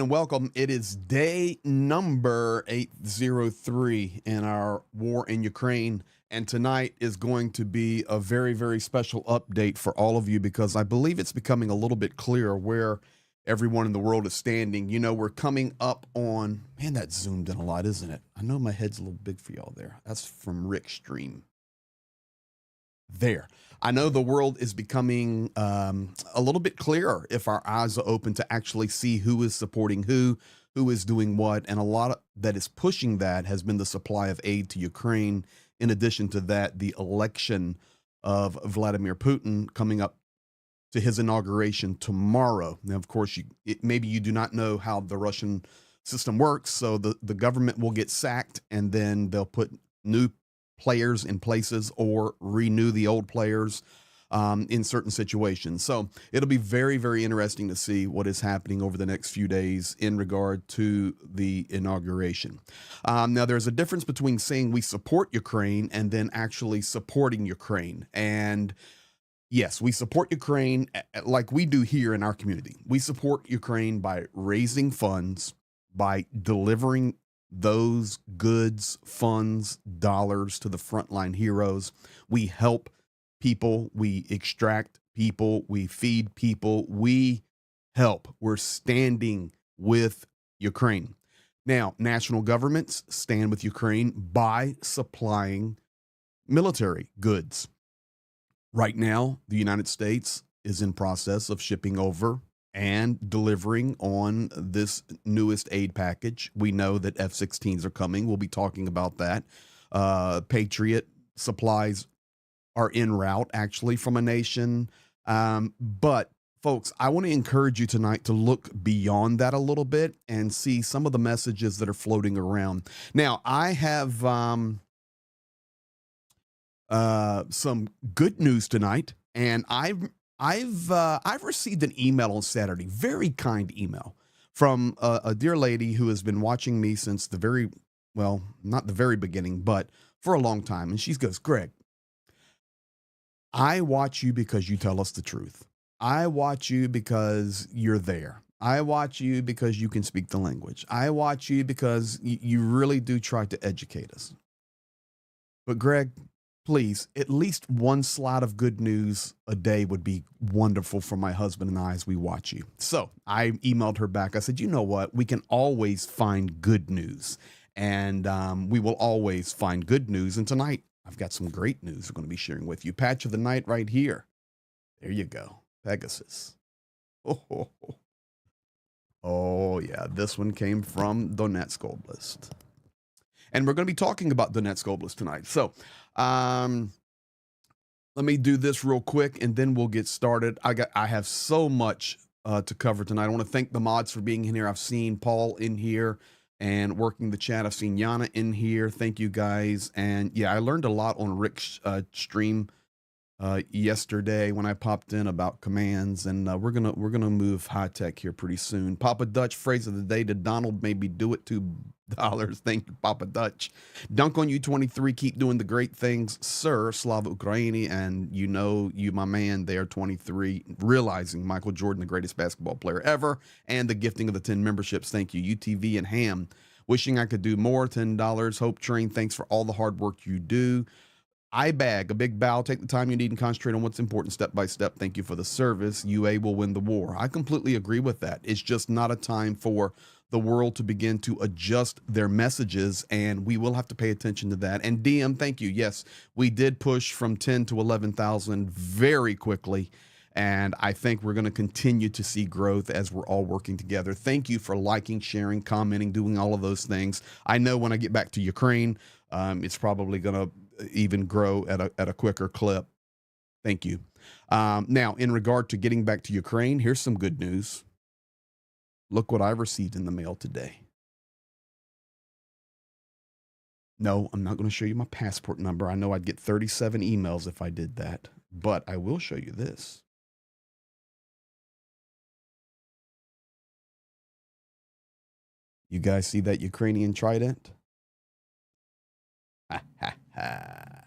and welcome. It is day number 803 in our war in Ukraine. And tonight is going to be a very, very special update for all of you because I believe it's becoming a little bit clearer where everyone in the world is standing. You know, we're coming up on, man, that zoomed in a lot, isn't it? I know my head's a little big for y'all there. That's from Rick's stream. There. I know the world is becoming a little bit clearer if our eyes are open to actually see who is supporting who is doing what. And a lot of that is pushing that has been the supply of aid to Ukraine. In addition to that, the election of Vladimir Putin coming up to his inauguration tomorrow. Now, of course, maybe you do not know how the Russian system works. So the government will get sacked and then they'll put new players in places or renew the old players in certain situations. So it'll be very, very interesting to see what is happening over the next few days in regard to the inauguration. Now, there's a difference between saying we support Ukraine and then actually supporting Ukraine. And yes, we support Ukraine like we do here in our community. We support Ukraine by raising funds, by delivering those goods, funds, dollars to the frontline heroes. We help people, we extract people, we feed people, we help. We're standing with Ukraine. Now, national governments stand with Ukraine by supplying military goods. Right now, the United States is in process of shipping over and delivering on this newest aid package. We know that F-16s are coming. We'll be talking about that. Patriot supplies are en route, actually, from a nation. But, folks, I want to encourage you tonight to look beyond that a little bit and see some of the messages that are floating around. Now, I have some good news tonight, and I've received an email on Saturday, very kind email from a dear lady who has been watching me since not the very beginning, but for a long time. And she goes, Greg, I watch you because you tell us the truth. I watch you because you're there. I watch you because you can speak the language. I watch you because you really do try to educate us. But Greg, please, at least one slide of good news a day would be wonderful for my husband and I as we watch you. So I emailed her back. I said, you know what? We can always find good news. And we will always find good news. And tonight, I've got some great news we're going to be sharing with you. Patch of the night right here. There you go. Pegasus. Oh yeah. This one came from Donetsk Oblast. And we're going to be talking about Donetsk Oblast tonight. So let me do this real quick and then we'll get started. I have so much to cover tonight. I want to thank the mods for being in here. I've seen Paul in here and working the chat. I've seen Yana in here. Thank you guys. And yeah, I learned a lot on Rick's stream yesterday when I popped in about commands, and we're gonna move high tech here pretty soon. Papa Dutch phrase of the day: did Donald maybe do it $2? Thank you, Papa Dutch. Dunk on you 23. Keep doing the great things, sir. Slava Ukraini, and you know you, my man, there 23. Realizing Michael Jordan, the greatest basketball player ever, and the gifting of the 10 memberships. Thank you, UTV and Ham. Wishing I could do more. $10. Hope Train. Thanks for all the hard work you do. I bag a big bow. Take the time you need and concentrate on what's important step by step. Thank you for the service. UA will win the war. I completely agree with that. It's just not a time for the world to begin to adjust their messages, and we will have to pay attention to that. And DM, thank you. Yes, we did push from 10 to 11,000 very quickly, and I think we're going to continue to see growth as we're all working together. Thank you for liking, sharing, commenting, doing all of those things. I know when I get back to Ukraine, it's probably going to even grow at a quicker clip. Thank you. Now, in regard to getting back to Ukraine, here's some good news. Look what I received in the mail today. No, I'm not going to show you my passport number. I know I'd get 37 emails if I did that, but I will show you this. You guys see that Ukrainian trident? Ha ha ha.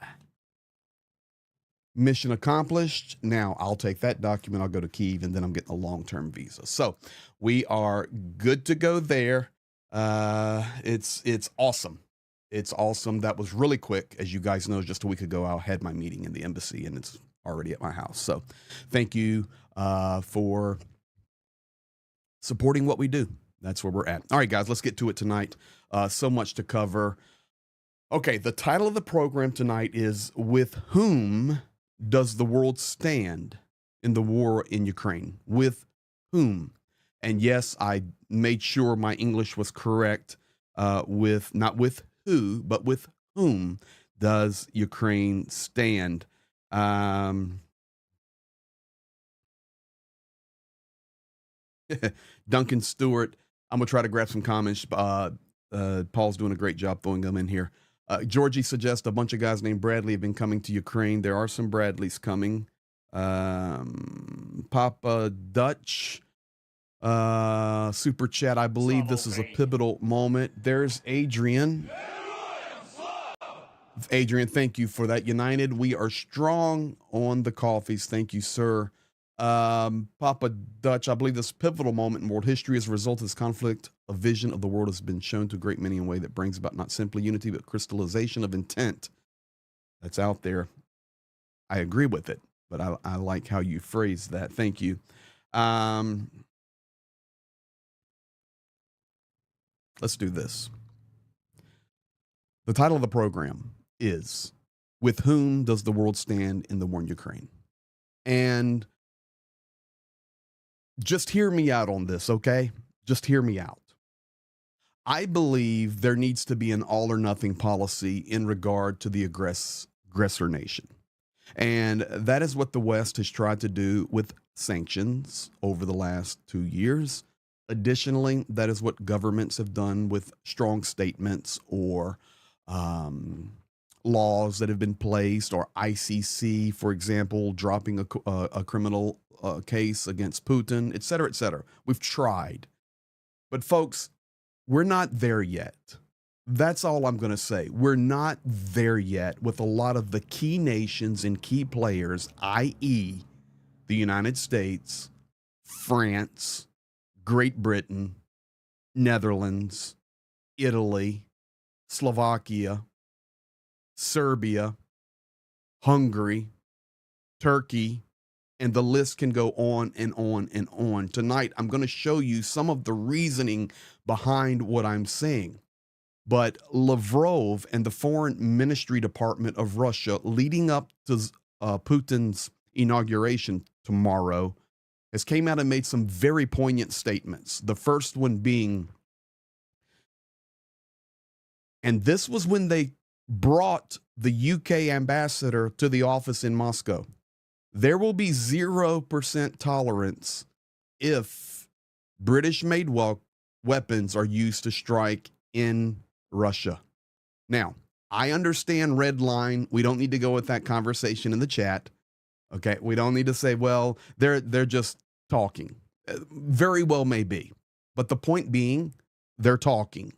Mission accomplished. Now I'll take that document. I'll go to Kyiv, and then I'm getting a long-term visa. So we are good to go there. It's awesome. It's awesome. That was really quick. As you guys know, just a week ago, I had my meeting in the embassy, and it's already at my house. So thank you for supporting what we do. That's where we're at. All right, guys, let's get to it tonight. So much to cover. Okay, the title of the program tonight is With Whom Does the World Stand in the War in Ukraine? With whom? And yes, I made sure my English was correct, with not with who, but with whom does Ukraine stand? Duncan Stewart, I'm going to try to grab some comments. Paul's doing a great job throwing them in here. Georgie suggests a bunch of guys named Bradley have been coming to Ukraine. There are some Bradleys coming. Papa Dutch, super chat. I believe this is a pivotal moment. There's Adrian. Adrian, thank you for that. United, we are strong on the coffees. Thank you, sir. Papa Dutch, I believe this pivotal moment in world history as a result of this conflict, a vision of the world has been shown to a great many in a way that brings about not simply unity, but crystallization of intent. That's out there. I agree with it, but I like how you phrase that. Thank you. Let's do this. The title of the program is With Whom Does the World Stand in the War in Ukraine? And just hear me out on this, okay? Just hear me out. I believe there needs to be an all or nothing policy in regard to the aggressor nation. And that is what the West has tried to do with sanctions over the last 2 years. Additionally, that is what governments have done with strong statements or laws that have been placed, or ICC, for example, dropping a criminal case against Putin, et cetera, et cetera. We've tried. But folks, we're not there yet. That's all I'm going to say. We're not there yet with a lot of the key nations and key players, i.e., the United States, France, Great Britain, Netherlands, Italy, Slovakia, Serbia, Hungary, Turkey, and the list can go on and on and on. Tonight, I'm going to show you some of the reasoning behind what I'm saying. But Lavrov and the Foreign Ministry Department of Russia, leading up to Putin's inauguration tomorrow, has came out and made some very poignant statements. The first one being, and this was when they brought the UK ambassador to the office in Moscow, there will be 0% tolerance if British-made weapons are used to strike in Russia. Now, I understand red line. We don't need to go with that conversation in the chat. Okay, we don't need to say, well, they're just talking. Very well may be. But the point being, they're talking.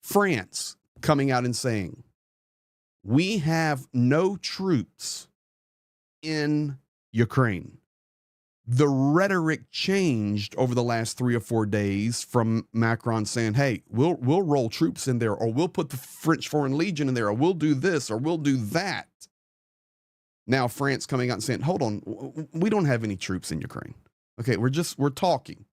France coming out and saying, we have no troops in Ukraine. The rhetoric changed over the last 3 or 4 days from Macron saying, hey, we'll roll troops in there, or we'll put the French Foreign Legion in there, or we'll do this, or we'll do that. Now France coming out and saying, hold on, we don't have any troops in Ukraine. Okay, we're talking.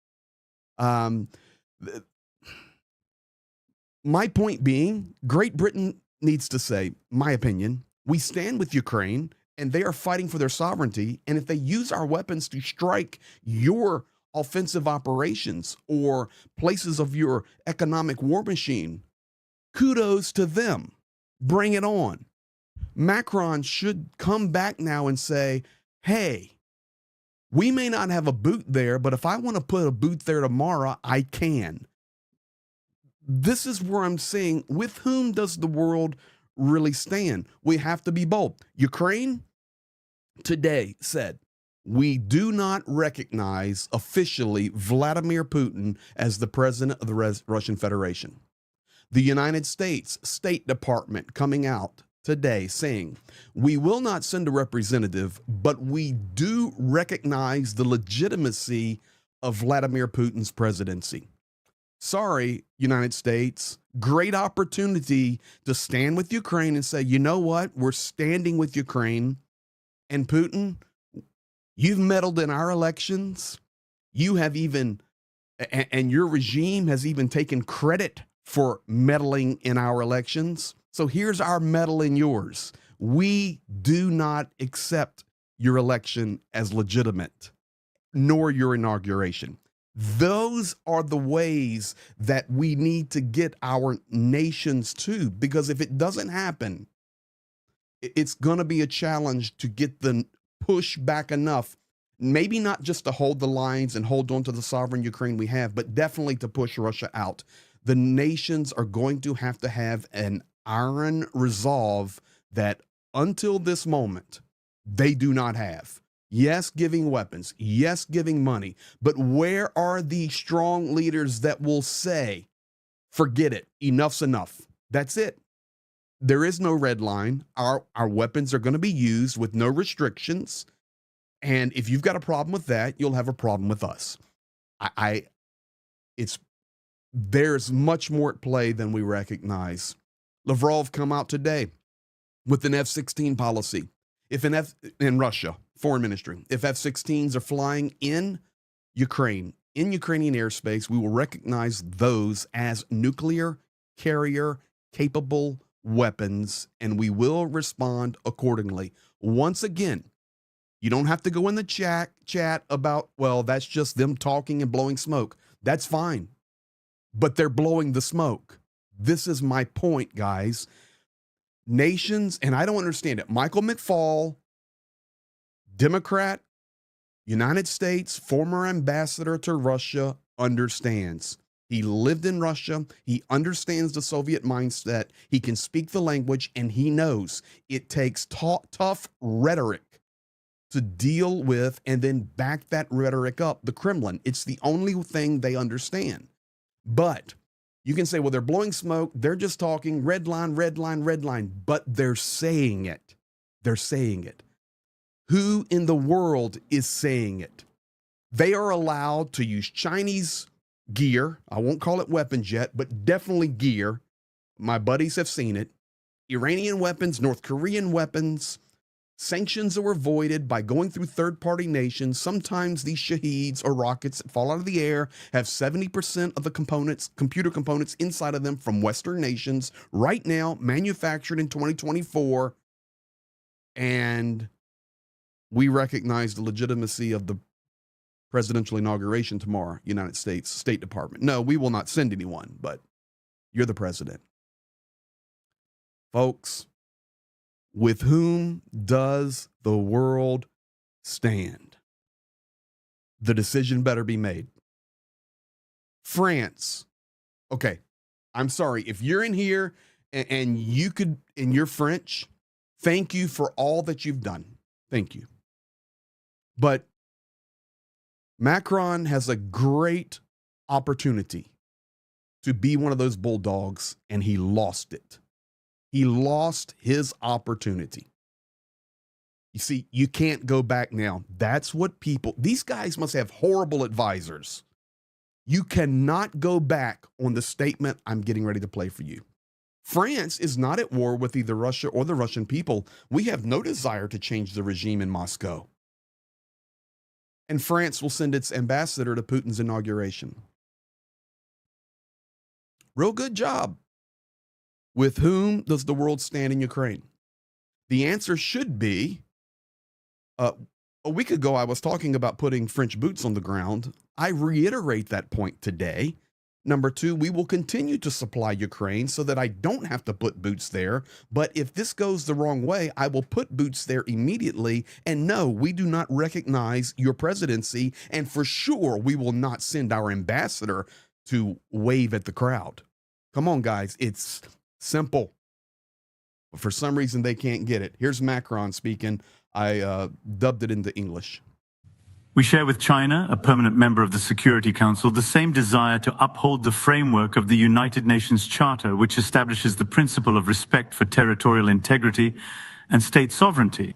My point being, Great Britain needs to say, my opinion, we stand with Ukraine, and they are fighting for their sovereignty. And if they use our weapons to strike your offensive operations or places of your economic war machine, kudos to them. Bring it on. Macron should come back now and say, hey, we may not have a boot there, but if I want to put a boot there tomorrow, I can. This is where I'm saying, with whom does the world really stand? We have to be bold. Ukraine today said, we do not recognize officially Vladimir Putin as the president of the Russian Federation. The United States State Department coming out today saying, we will not send a representative, but we do recognize the legitimacy of Vladimir Putin's presidency. Sorry, United States, great opportunity to stand with Ukraine and say, you know what? We're standing with Ukraine. And Putin, you've meddled in our elections. You have even, and your regime has even taken credit for meddling in our elections. So here's our medal in yours. We do not accept your election as legitimate, nor your inauguration. Those are the ways that we need to get our nations to, because if it doesn't happen, it's going to be a challenge to get the push back enough, maybe not just to hold the lines and hold on to the sovereign Ukraine we have, but definitely to push Russia out. The nations are going to have an iron resolve that until this moment, they do not have. Yes, giving weapons. Yes, giving money. But where are the strong leaders that will say, forget it, enough's enough? That's it. There is no red line. Our weapons are going to be used with no restrictions. And if you've got a problem with that, you'll have a problem with us. There's much more at play than we recognize. Lavrov come out today with an F-16 policy. In Russia, foreign ministry, if F-16s are flying in Ukraine, in Ukrainian airspace, we will recognize those as nuclear carrier capable weapons, and we will respond accordingly. Once again, you don't have to go in the chat about, well, that's just them talking and blowing smoke. That's fine. But they're blowing the smoke. This is my point, guys. Nations, and I don't understand it. Michael McFaul, Democrat, United States, former ambassador to Russia, understands. He lived in Russia. He understands the Soviet mindset. He can speak the language, and he knows it takes tough rhetoric to deal with and then back that rhetoric up. The Kremlin, it's the only thing they understand. But you can say, well, they're blowing smoke. They're just talking red line, red line, red line, but they're saying it. They're saying it. Who in the world is saying it? They are allowed to use Chinese gear. I won't call it weapons yet, but definitely gear. My buddies have seen it. Iranian weapons, North Korean weapons. Sanctions are avoided by going through third-party nations. Sometimes these Shaheeds or rockets that fall out of the air have 70% of the components, computer components inside of them from Western nations, right now manufactured in 2024. And we recognize the legitimacy of the presidential inauguration tomorrow, United States State Department. No, we will not send anyone, but you're the president. Folks, with whom does the world stand? The decision better be made. France. Okay, I'm sorry. If you're in here and you could, and you're French, thank you for all that you've done. Thank you. But Macron has a great opportunity to be one of those bulldogs, and he lost it. He lost his opportunity. You see, you can't go back now. That's what these guys must have horrible advisors. You cannot go back on the statement I'm getting ready to play for you. France is not at war with either Russia or the Russian people. We have no desire to change the regime in Moscow. And France will send its ambassador to Putin's inauguration. Real good job. With whom does the world stand in Ukraine? The answer should be, a week ago I was talking about putting French boots on the ground. I reiterate that point today. Number two, we will continue to supply Ukraine so that I don't have to put boots there. But if this goes the wrong way, I will put boots there immediately. And no, we do not recognize your presidency. And for sure, we will not send our ambassador to wave at the crowd. Come on, guys. It's simple. But for some reason, they can't get it. Here's Macron speaking. I dubbed it into English. We share with China, a permanent member of the Security Council, the same desire to uphold the framework of the United Nations Charter, which establishes the principle of respect for territorial integrity and state sovereignty.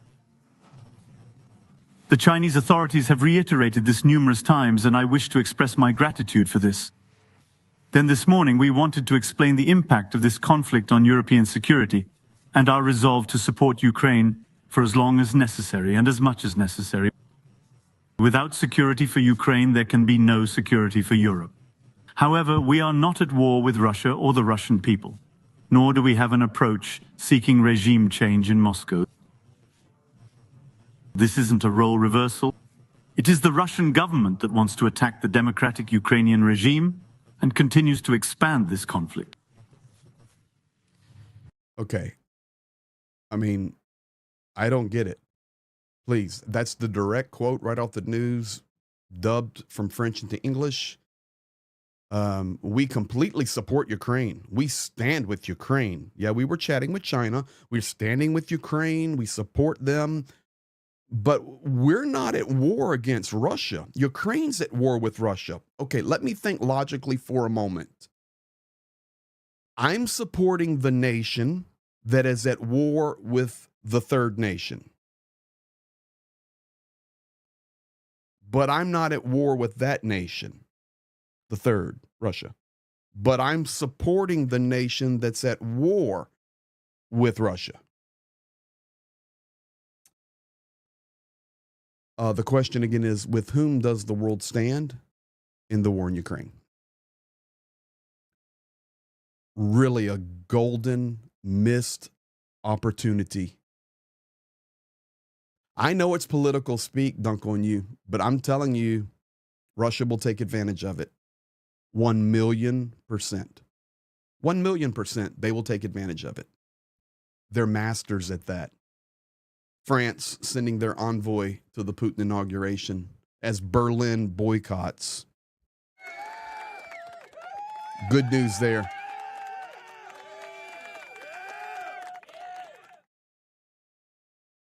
The Chinese authorities have reiterated this numerous times, and I wish to express my gratitude for this. Then this morning, we wanted to explain the impact of this conflict on European security and our resolve to support Ukraine for as long as necessary and as much as necessary. Without security for Ukraine, there can be no security for Europe. However, we are not at war with Russia or the Russian people, nor do we have an approach seeking regime change in Moscow. This isn't a role reversal. It is the Russian government that wants to attack the democratic Ukrainian regime and continues to expand this conflict. Okay. I mean, I don't get it. Please, that's the direct quote right off the news, dubbed from French into English. We completely support Ukraine. We stand with Ukraine. Yeah, we were chatting with China. We're standing with Ukraine. We support them. But we're not at war against Russia. Ukraine's at war with Russia. Okay, let me think logically for a moment. I'm supporting the nation that is at war with the third nation. But I'm not at war with that nation, the third, Russia. But I'm supporting the nation that's at war with Russia. The question again is, with whom does the world stand in the war in Ukraine? Really a golden missed opportunity. I know it's political speak, dunk on you, but I'm telling you, Russia will take advantage of it. 1,000,000%. 1,000,000% they will take advantage of it. They're masters at that. France sending their envoy to the Putin inauguration as Berlin boycotts. Good news there.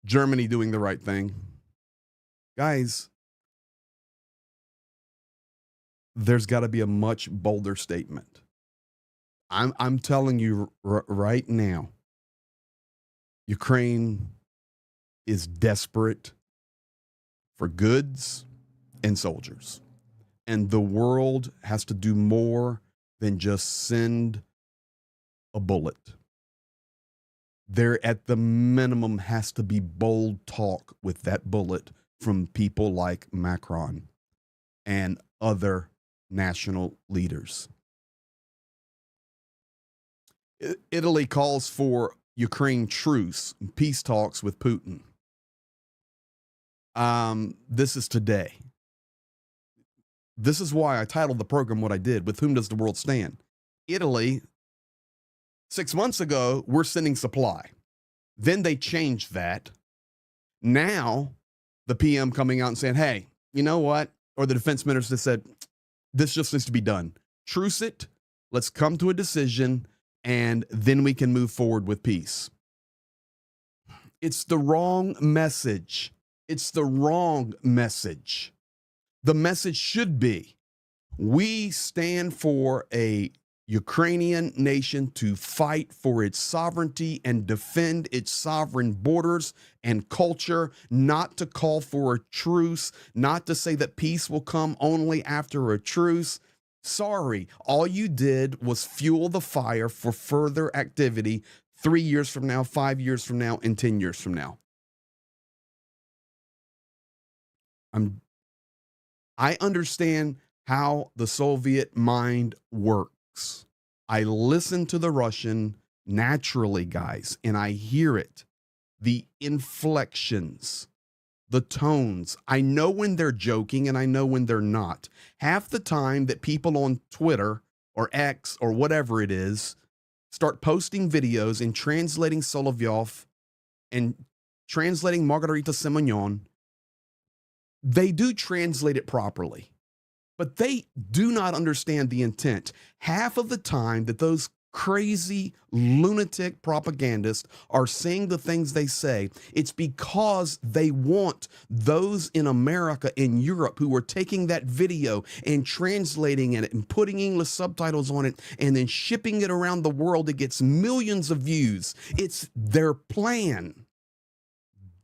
Germany doing the right thing. Guys, there's got to be a much bolder statement. I'm telling you right now, Ukraine is desperate for goods and soldiers. And the world has to do more than just send a bullet. There, at the minimum, has to be bold talk with that bullet from people like Macron and other national leaders. Italy calls for Ukraine truce, peace talks with Putin. This is today. This is why I titled the program what I did. With whom does the world stand? Italy, 6 months ago, we're sending supply. Then they changed that. Now, the PM coming out and saying, hey, you know what? Or the defense minister said, this just needs to be done. Truce it. Let's come to a decision, and then we can move forward with peace. It's the wrong message. It's the wrong message. The message should be, we stand for a Ukrainian nation to fight for its sovereignty and defend its sovereign borders and culture, not to call for a truce, not to say that peace will come only after a truce. Sorry, all you did was fuel the fire for further activity 3 years from now, 5 years from now, and 10 years from now. I understand how the Soviet mind works. I listen to the Russian naturally, guys, and I hear it. The inflections, the tones. I know when they're joking and I know when they're not. Half the time that people on Twitter or X or whatever it is start posting videos and translating Solovyov and translating Margarita Simonyan, they do translate it properly, but they do not understand the intent. Half of the time that those crazy lunatic propagandists are saying the things they say, it's because they want those in America, in Europe, who are taking that video and translating it and putting English subtitles on it and then shipping it around the world. It gets millions of views. It's their plan.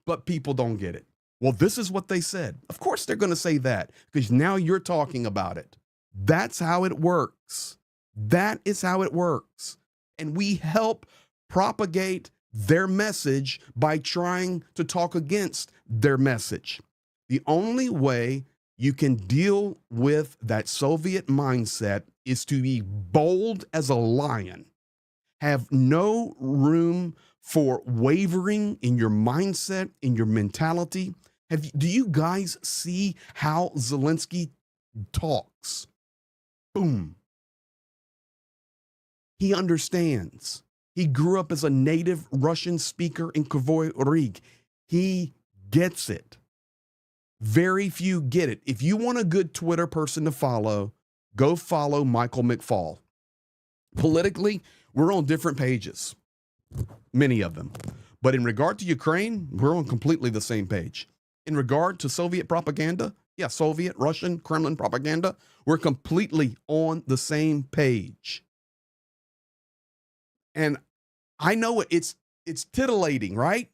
But people don't get it. Well, this is what they said. Of course they're going to say that because now you're talking about it. That's how it works. That is how it works. And we help propagate their message by trying to talk against their message. The only way you can deal with that Soviet mindset is to be bold as a lion, have no room for wavering in your mindset, in your mentality. Do you guys see how Zelensky talks? Boom. He understands. He grew up as a native Russian speaker in Kavoy Rig. He gets it. Very few get it. If you want a good Twitter person to follow, go follow Michael McFaul. Politically, we're on different pages, many of them. But in regard to Ukraine, we're on completely the same page. In regard to Soviet propaganda, Soviet, Russian, Kremlin propaganda, we're completely on the same page. And I know it's titillating, right?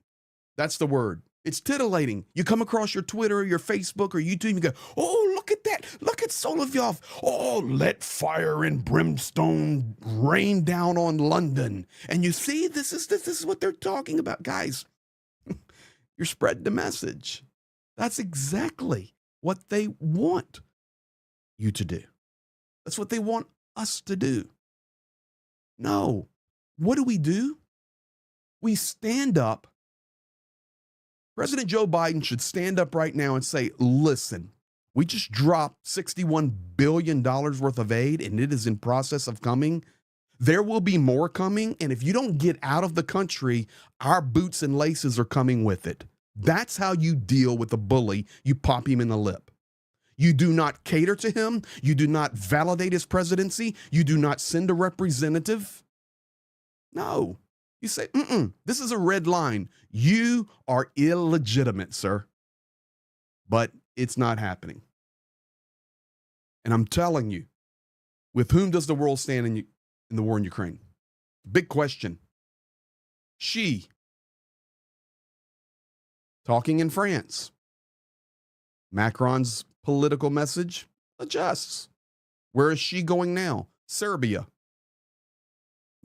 That's the word. It's titillating. You come across your Twitter or your Facebook or YouTube and you go, oh, look at that. Look at Solovyov. Oh, let fire and brimstone rain down on London. And you see, this is what they're talking about. Guys, you're spreading the message. That's exactly what they want you to do. That's what they want us to do. No. What do? We stand up. President Joe Biden should stand up right now and say, listen, we just dropped $61 billion worth of aid and it is in process of coming. There will be more coming. And if you don't get out of the country, our boots and laces are coming with it. That's how you deal with a bully. You pop him in the lip. You do not cater to him. You do not validate his presidency. You do not send a representative. No, you say, this is a red line. You are illegitimate, sir. But it's not happening. And I'm telling you, with whom does the world stand in the war in Ukraine? Big question. She, talking in France. Macron's political message adjusts. Where is she going now? Serbia.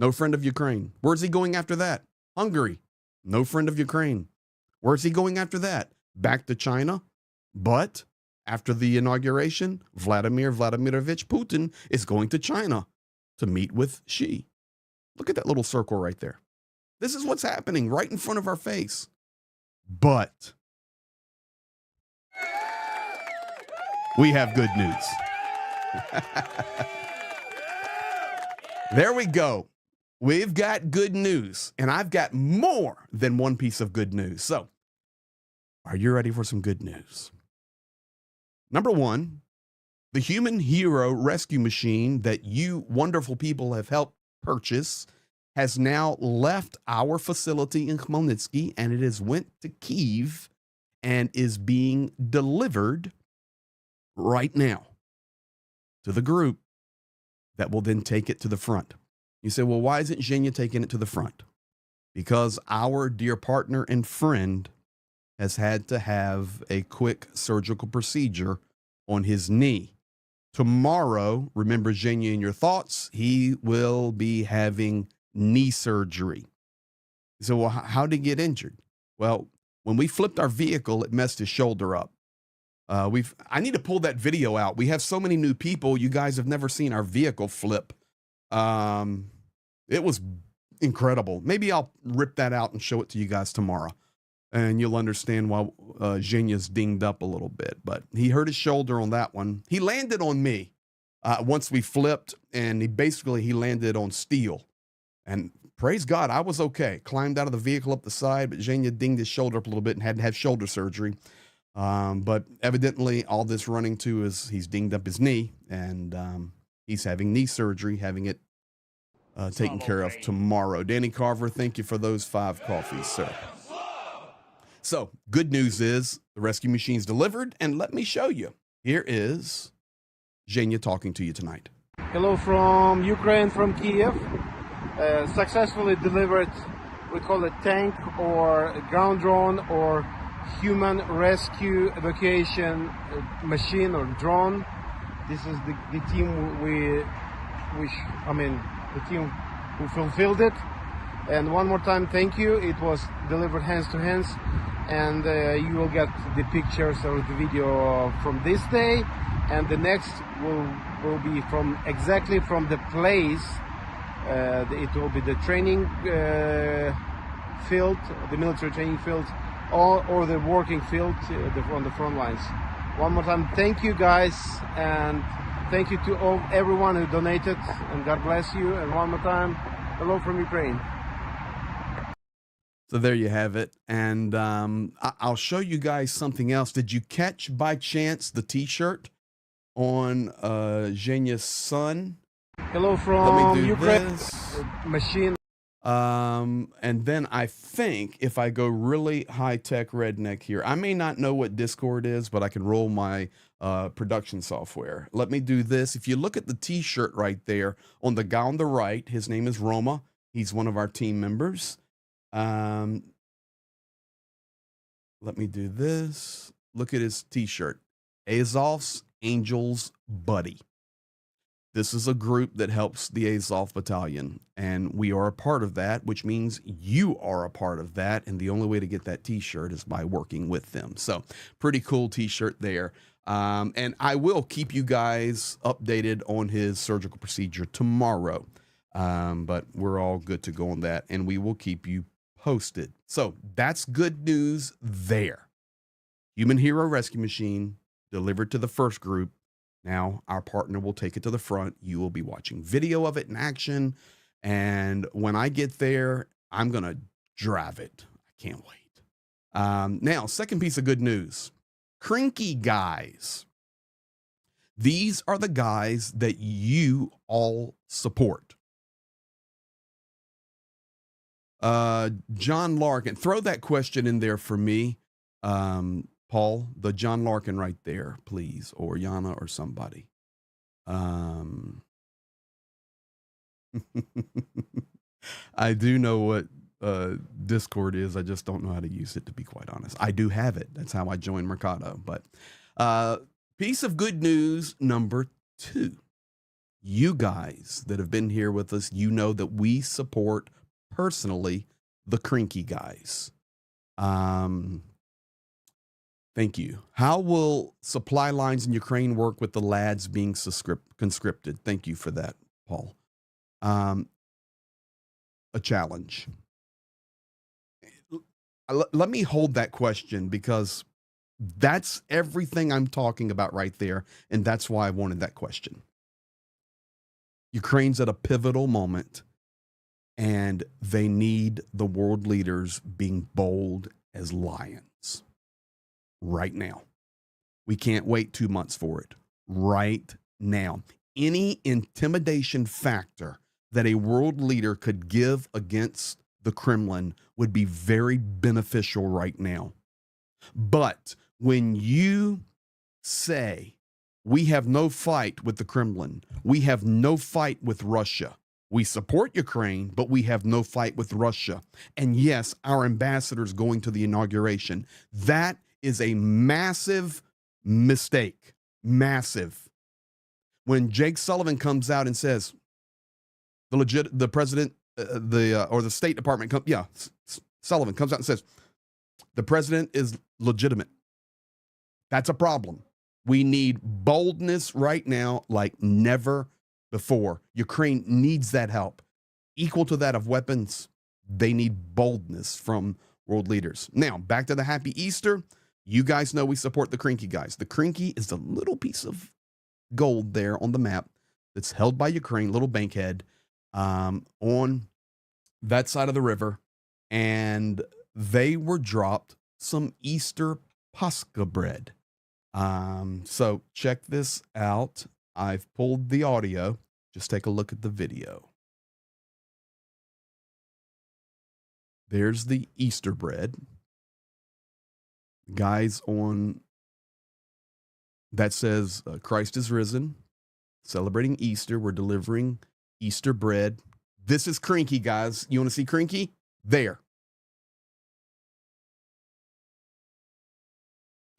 No friend of Ukraine. Where's he going after that? Hungary. No friend of Ukraine. Where's he going after that? Back to China. But after the inauguration, Vladimir Vladimirovich Putin is going to China to meet with Xi. Look at that little circle right there. This is what's happening right in front of our face. But we have good news. There we go. We've got good news, and I've got more than one piece of good news. So, are you ready for some good news? Number one, the human hero rescue machine that you wonderful people have helped purchase has now left our facility in Khmelnytsky, and it has went to Kyiv and is being delivered right now to the group that will then take it to the front. You say, well, why isn't Zhenya taking it to the front? Because our dear partner and friend has had to have a quick surgical procedure on his knee. Tomorrow, remember Zhenya in your thoughts, he will be having knee surgery. You say, well, how did he get injured? Well, when we flipped our vehicle, it messed his shoulder up. I need to pull that video out. We have so many new people. You guys have never seen our vehicle flip. It was incredible. Maybe I'll rip that out and show it to you guys tomorrow, and you'll understand why Zhenya's dinged up a little bit. But he hurt his shoulder on that one. He landed on me once we flipped, and he landed on steel. And praise God, I was okay. Climbed out of the vehicle up the side, but Zhenya dinged his shoulder up a little bit and had to have shoulder surgery. But evidently, all this running to is he's dinged up his knee, and he's having knee surgery, having it taken care of tomorrow. Danny Carver, thank you for those 5 coffees, sir. So, good news is the rescue machine's delivered, and let me show you. Here is Zhenya talking to you tonight. Hello from Ukraine, from Kiev. Successfully delivered, we call it tank or ground drone or human rescue evacuation machine or drone. This is the team the team who fulfilled it. And one more time, thank you. It was delivered hands to hands, and you will get the pictures or the video from this day, and the next will be exactly from the place. It will be the training field, the military training field, or the working field on the front lines. One more time, thank you guys, and thank you to everyone who donated, and God bless you. And one more time, hello from Ukraine. So there you have it. And I'll show you guys something else. Did you catch by chance the t-shirt on Zhenya's son? Hello from Ukraine. This. Machine. And then I think if I go really high-tech redneck here, I may not know what Discord is, but I can roll my production software. Let me do this. If you look at the t-shirt right there on the guy on the right, his name is Roma. He's one of our team members. Let me do this. Look at his t-shirt. Azov's Angels Buddy. This is a group that helps the Azov Battalion, and we are a part of that, which means you are a part of that, and the only way to get that t-shirt is by working with them. So pretty cool t-shirt there. And I will keep you guys updated on his surgical procedure tomorrow, but we're all good to go on that, and we will keep you posted. So that's good news there. Human Hero Rescue Machine delivered to the first group. Now our partner will take it to the front. You will be watching video of it in action. And when I get there, I'm going to drive it. I can't wait. Now, second piece of good news. Cranky guys. These are the guys that you all support. John Larkin, throw that question in there for me. Paul, the John Larkin right there, please, or Yana or somebody. I do know what Discord is. I just don't know how to use it, to be quite honest. I do have it. That's how I joined Mercado. But piece of good news number 2. You guys that have been here with us, you know that we support personally the Cranky guys. Thank you. How will supply lines in Ukraine work with the lads being conscripted? Thank you for that, Paul. A challenge. Let me hold that question, because that's everything I'm talking about right there, and that's why I wanted that question. Ukraine's at a pivotal moment, and they need the world leaders being bold as lions. Right now. We can't wait 2 months for it. Right now. Any intimidation factor that a world leader could give against the Kremlin would be very beneficial right now. But when you say, we have no fight with the Kremlin, we have no fight with Russia, we support Ukraine, but we have no fight with Russia, and yes, our ambassador's going to the inauguration, that is a massive mistake. Massive. When Jake Sullivan comes out and says the president, or the State Department, Sullivan comes out and says the president is legitimate. That's a problem. We need boldness right now like never before. Ukraine needs that help. Equal to that of weapons, they need boldness from world leaders. Now, back to the Happy Easter. You guys know we support the Cranky guys. The Cranky is the little piece of gold there on the map that's held by Ukraine, little bankhead, on that side of the river. And they were dropped some Easter Pascha bread. So check this out. I've pulled the audio. Just take a look at the video. There's the Easter bread. Guys on that says Christ is risen, celebrating Easter. We're delivering Easter bread. This is Crinky, guys. You want to see Crinky? There.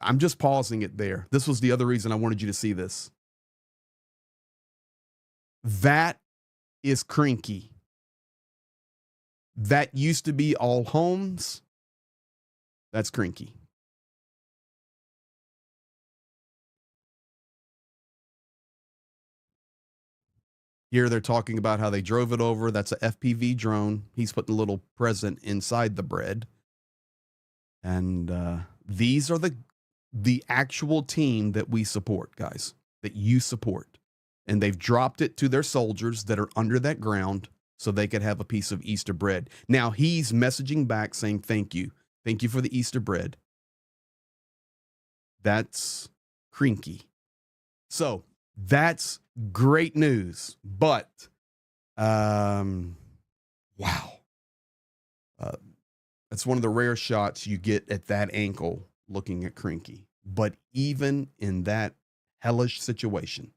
I'm just pausing it there. This was the other reason I wanted you to see this. That is Crinky. That used to be All Homes. That's Crinky. Here they're talking about how they drove it over. That's a FPV drone. He's putting a little present inside the bread. And these are the actual team that we support, guys, that you support. And they've dropped it to their soldiers that are under that ground so they could have a piece of Easter bread. Now he's messaging back saying, thank you. Thank you for the Easter bread. That's Crinky. So that's great news. But, wow. That's one of the rare shots you get at that ankle looking at Crinky. But even in that hellish situation,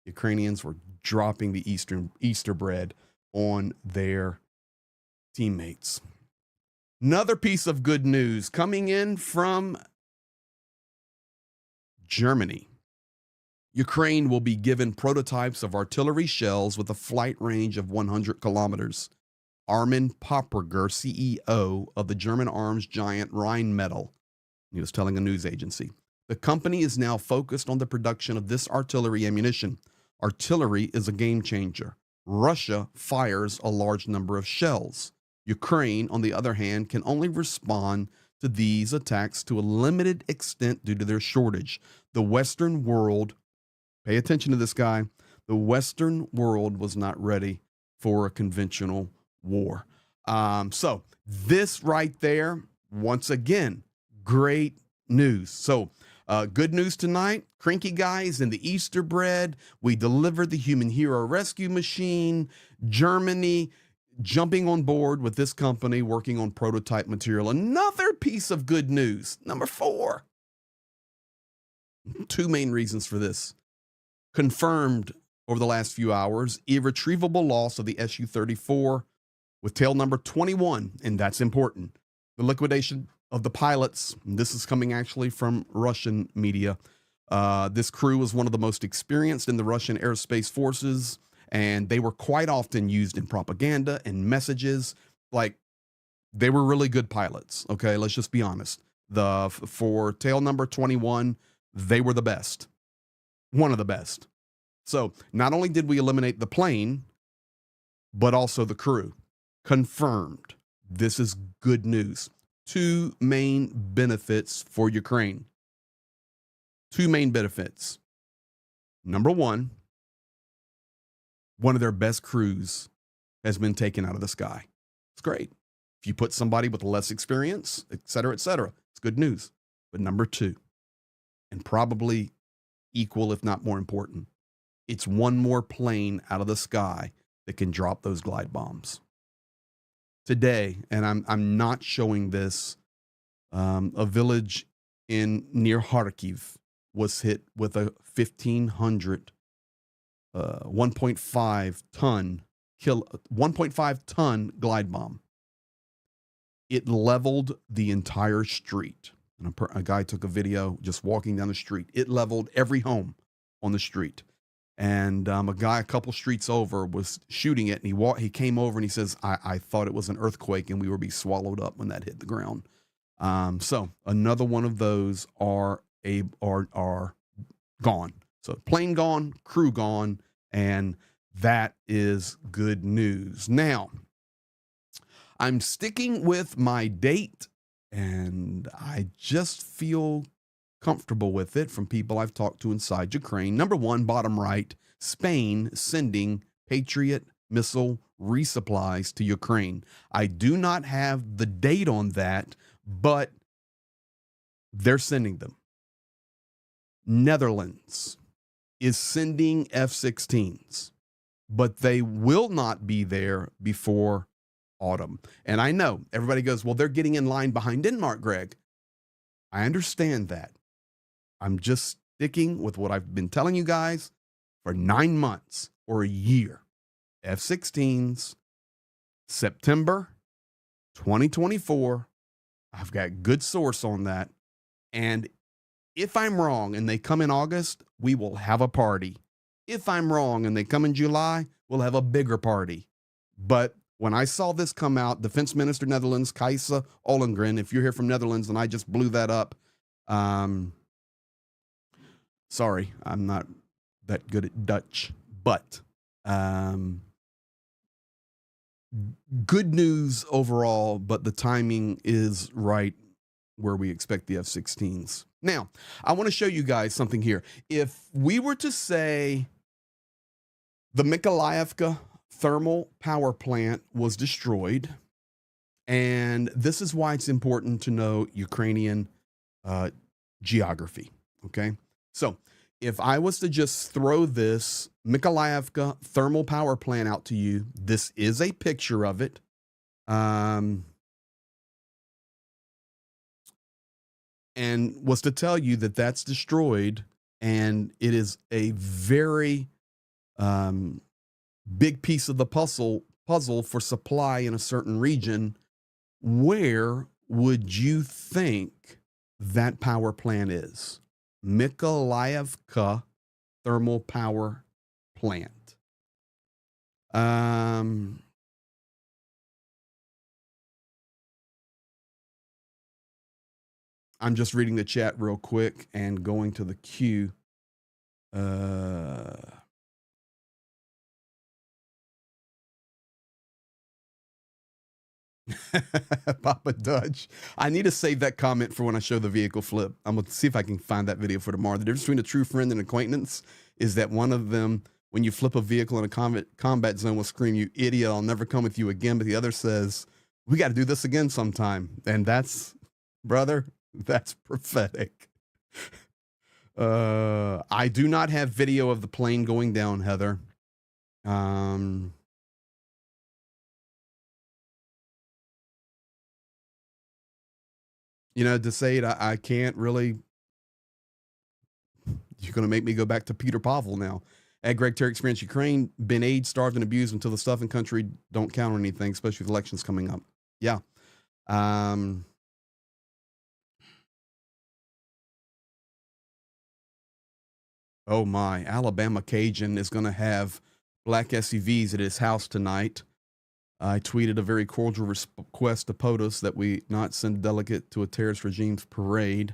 Ukrainians were dropping the Easter bread on their teammates. Another piece of good news coming in from Germany. Ukraine will be given prototypes of artillery shells with a flight range of 100 kilometers. Armin Popperger, CEO of the German arms giant Rheinmetall, he was telling a news agency. The company is now focused on the production of this artillery ammunition. Artillery is a game changer. Russia fires a large number of shells. Ukraine, on the other hand, can only respond to these attacks to a limited extent due to their shortage. The Western world, pay attention to this guy, the Western world was not ready for a conventional war. So this right there, once again, great news. So good news tonight, Crinky guys and the Easter bread. We delivered the human hero rescue machine. Germany jumping on board with this company working on prototype material. Another piece of good news. Number 4. Two main reasons for this. Confirmed over the last few hours, irretrievable loss of the Su-34 with tail number 21, and that's important. The liquidation of the pilots, this is coming actually from Russian media. This crew was one of the most experienced in the Russian airspace forces, and they were quite often used in propaganda and messages. Like, they were really good pilots, okay? Let's just be honest. For tail number 21, they were the best. One of the best. So not only did we eliminate the plane, but also the crew. Confirmed. This is good news. Two main benefits for Ukraine. Two main benefits. Number one of their best crews has been taken out of the sky. It's great. If you put somebody with less experience, et cetera, it's good news. But number 2, and probably equal, if not more important, it's one more plane out of the sky that can drop those glide bombs. Today, and I'm not showing this, a village near Kharkiv was hit with a 1,500 1.5 ton glide bomb. It leveled the entire street. And a guy took a video just walking down the street. It leveled every home on the street. And a guy a couple streets over was shooting it, and he came over and he says, I thought it was an earthquake and we were being swallowed up when that hit the ground. So another one of those are gone. So plane gone, crew gone, and that is good news. Now, I'm sticking with my date, and I just feel comfortable with it from people I've talked to inside Ukraine. Number 1, bottom right, Spain sending Patriot missile resupplies to Ukraine. I do not have the date on that, but they're sending them. Netherlands is sending F-16s, but they will not be there before autumn. And I know everybody goes, well, they're getting in line behind Denmark, Greg. I understand that. I'm just sticking with what I've been telling you guys for 9 months or a year. F-16s, September 2024. I've got good source on that. And if I'm wrong and they come in August, we will have a party. If I'm wrong and they come in July, we'll have a bigger party. But when I saw this come out, Defense Minister Netherlands, Kajsa Ollongren, if you're here from Netherlands and I just blew that up, sorry, I'm not that good at Dutch, but good news overall, but the timing is right where we expect the F-16s. Now, I want to show you guys something here. If we were to say the Mykolaievka thermal power plant was destroyed, and this is why it's important to know Ukrainian geography, okay? So if I was to just throw this Mykolaievka thermal power plant out to you, this is a picture of it. And was to tell you that that's destroyed, and it is a very big piece of the puzzle for supply in a certain region, where would you think that power plant is? Mykolaievka thermal power plant. I'm just reading the chat real quick and going to the queue. Papa Dutch. I need to save that comment for when I show the vehicle flip. I'm going to see if I can find that video for tomorrow. The difference between a true friend and acquaintance is that one of them, when you flip a vehicle in a combat zone, will scream, "You idiot, I'll never come with you again." But the other says, "We got to do this again sometime." And that's, brother, that's prophetic. I do not have video of the plane going down, Heather. You know, to say it, I can't really. You're going to make me go back to Peter Pavel now. At Greg Terry Experience Ukraine, been AIDS, starved, and abused until the stuff in country don't count on anything, especially with elections coming up. Yeah. Oh my, Alabama Cajun is going to have black SUVs at his house tonight. I tweeted a very cordial request to POTUS that we not send a delegate to a terrorist regime's parade.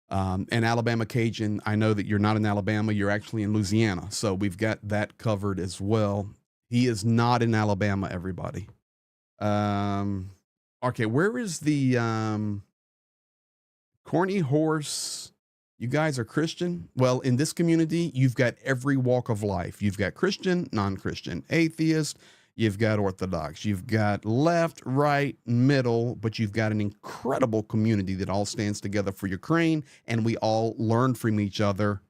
And Alabama Cajun, I know that you're not in Alabama, you're actually in Louisiana. So we've got that covered as well. He is not in Alabama, everybody. Okay, where is the corny horse? You guys are Christian? Well, in this community, you've got every walk of life. You've got Christian, non-Christian, atheist, you've got Orthodox, you've got left, right, middle, but you've got an incredible community that all stands together for Ukraine, and we all learn from each other.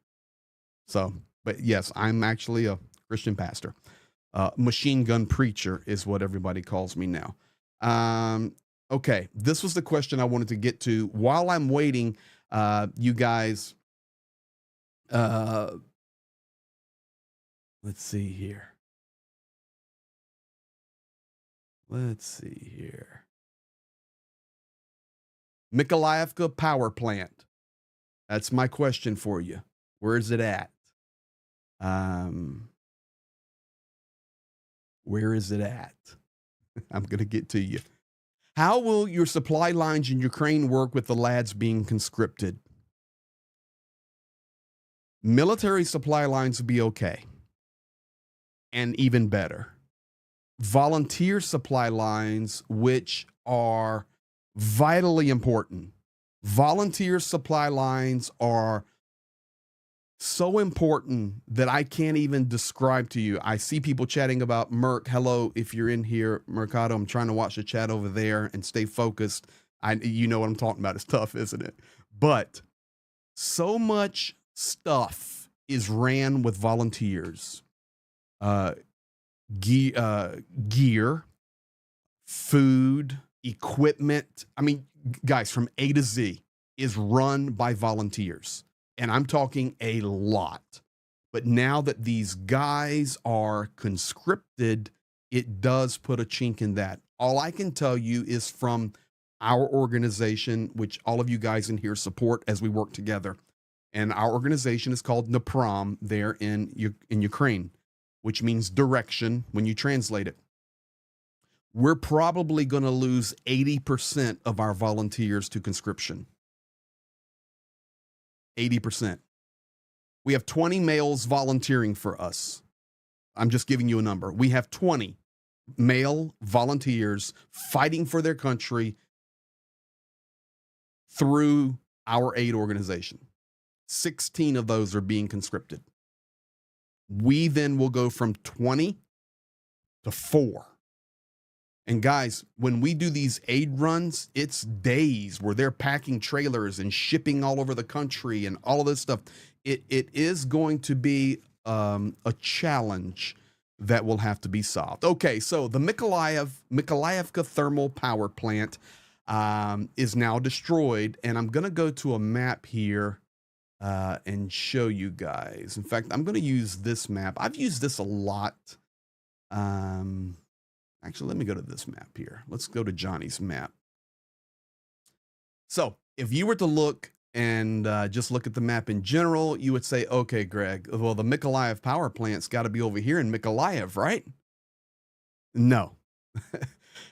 So, but yes, I'm actually a Christian pastor. Machine gun preacher is what everybody calls me now. Okay, this was the question I wanted to get to. While I'm waiting, you guys, let's see here. Mykolaievka power plant. That's my question for you. Where is it at? Where is it at? I'm going to get to you. How will your supply lines in Ukraine work with the lads being conscripted? Military supply lines will be okay. And even better. Volunteer supply lines, which are vitally important. Volunteer supply lines are so important that I can't even describe to you. I see people chatting about Merc. Hello, if you're in here, Mercado. I'm trying to watch the chat over there and stay focused. You know what I'm talking about. It's tough, isn't it? But so much stuff is ran with volunteers. Gear, food, equipment. I mean, guys, from A to Z is run by volunteers. And I'm talking a lot. But now that these guys are conscripted, it does put a chink in that. All I can tell you is from our organization, which all of you guys in here support as we work together. And our organization is called NAPRAM there in Ukraine, which means direction when you translate it. We're probably going to lose 80% of our volunteers to conscription. 80%. We have 20 males volunteering for us. I'm just giving you a number. We have 20 male volunteers fighting for their country through our aid organization. 16 of those are being conscripted. We then will go from 20 to 4. And guys, when we do these aid runs, it's days where they're packing trailers and shipping all over the country and all of this stuff. It is going to be a challenge that will have to be solved. Okay, so the Mykolaievka thermal power plant is now destroyed, and I'm going to go to a map here and show you guys. In fact, I'm going to use this map. I've used this a lot. Actually, let me go to this map here. Let's go to Johnny's map. So if you were to look and just look at the map in general, you would say, okay, Greg, well, the Mykolaiv power plant's got to be over here in Mykolaiv, right? No.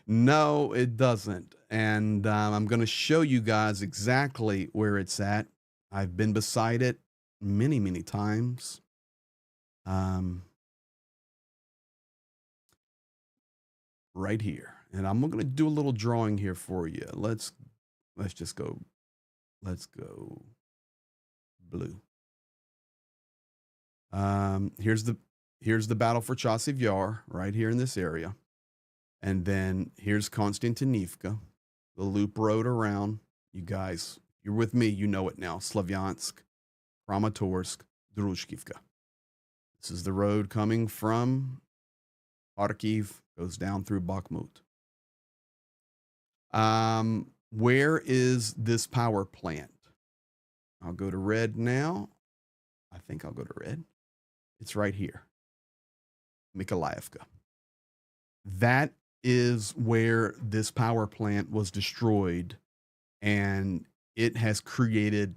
No, it doesn't. And I'm going to show you guys exactly where it's at. I've been beside it many, many times. Right here. And I'm going to do a little drawing here for you. Let's just go. Let's go blue. Here's the battle for Chasiv Yar right here in this area. And then here's Konstantinivka, the loop road around. You guys, you're with me. You know it now. Slavyansk, Kramatorsk, Druzhkivka. This is the road coming from Kharkiv, goes down through Bakhmut. Where is this power plant? I'll go to red now. I think I'll go to red. It's right here. Mykolaievka. That is where this power plant was destroyed, and it has created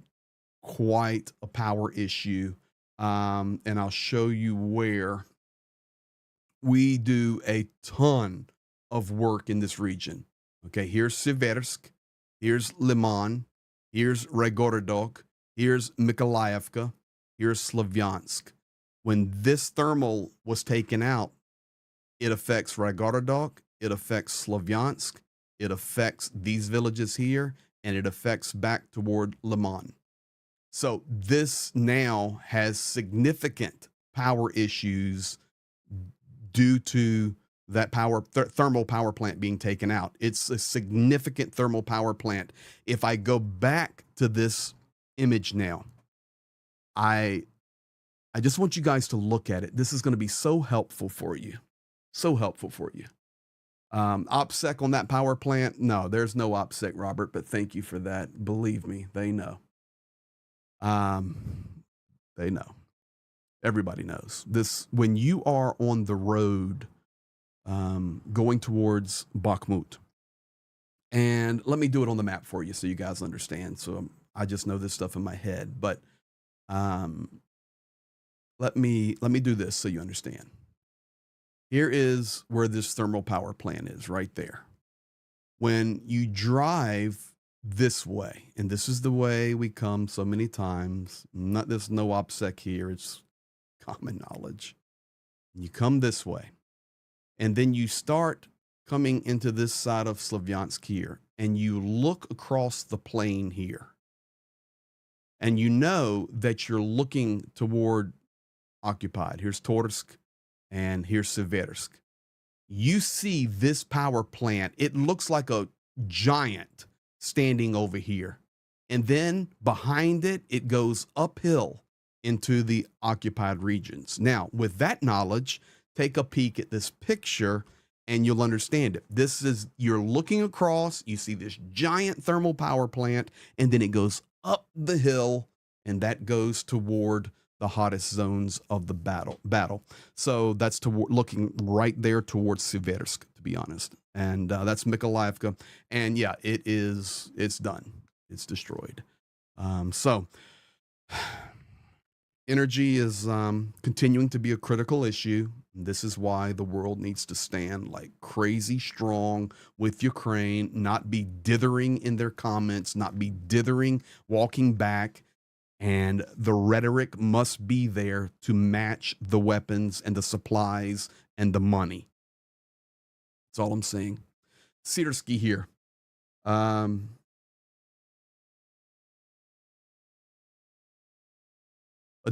quite a power issue. And I'll show you where. We do a ton of work in this region. Okay, here's Siversk, here's Liman, here's Rygorodok, here's Mykolaievka, here's Slavyansk. When this thermal was taken out, it affects Rygorodok, it affects Slavyansk, it affects these villages here, and it affects back toward Liman. So this now has significant power issues due to that thermal power plant being taken out. It's a significant thermal power plant. If I go back to this image now, I just want you guys to look at it. This is going to be so helpful for you. So helpful for you. OPSEC on that power plant? No, there's no OPSEC, Robert, but thank you for that. Believe me, they know. They know. Everybody knows this. When you are on the road going towards Bakhmut, and let me do it on the map for you so you guys understand. So I just know this stuff in my head, but let me do this so you understand. Here is where this thermal power plant is, right there. When you drive this way, and this is the way we come so many times, there's no OPSEC here, it's common knowledge. You come this way, and then you start coming into this side of Slavyansk here, and you look across the plain here, and you know that you're looking toward occupied. Here's Torsk, and here's Siversk. You see this power plant. It looks like a giant standing over here. And then behind it, it goes uphill into the occupied regions. Now, with that knowledge, take a peek at this picture and you'll understand it. This is, you're looking across, you see this giant thermal power plant, and then it goes up the hill, and that goes toward the hottest zones of the battle. So that's looking right there towards Siversk, to be honest. And that's Mykolaiivka. And yeah, it's done. It's destroyed. So energy is continuing to be a critical issue. This is why the world needs to stand like crazy strong with Ukraine, not be dithering in their comments, not be dithering, walking back. And the rhetoric must be there to match the weapons and the supplies and the money. That's all I'm saying. Sirsky here. A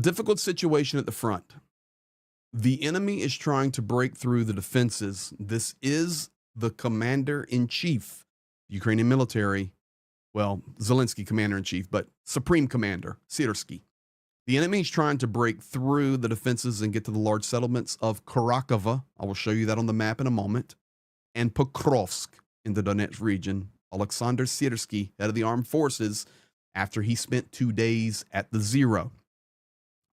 difficult situation at the front. The enemy is trying to break through the defenses. This is the commander-in-chief, Ukrainian military. Well, Zelensky commander-in-chief, but supreme commander, Sirsky. The enemy is trying to break through the defenses and get to the large settlements of Karakova. I will show you that on the map in a moment. And Pokrovsk in the Donetsk region. Alexander Sirsky, head of the armed forces, after he spent 2 days at the zero.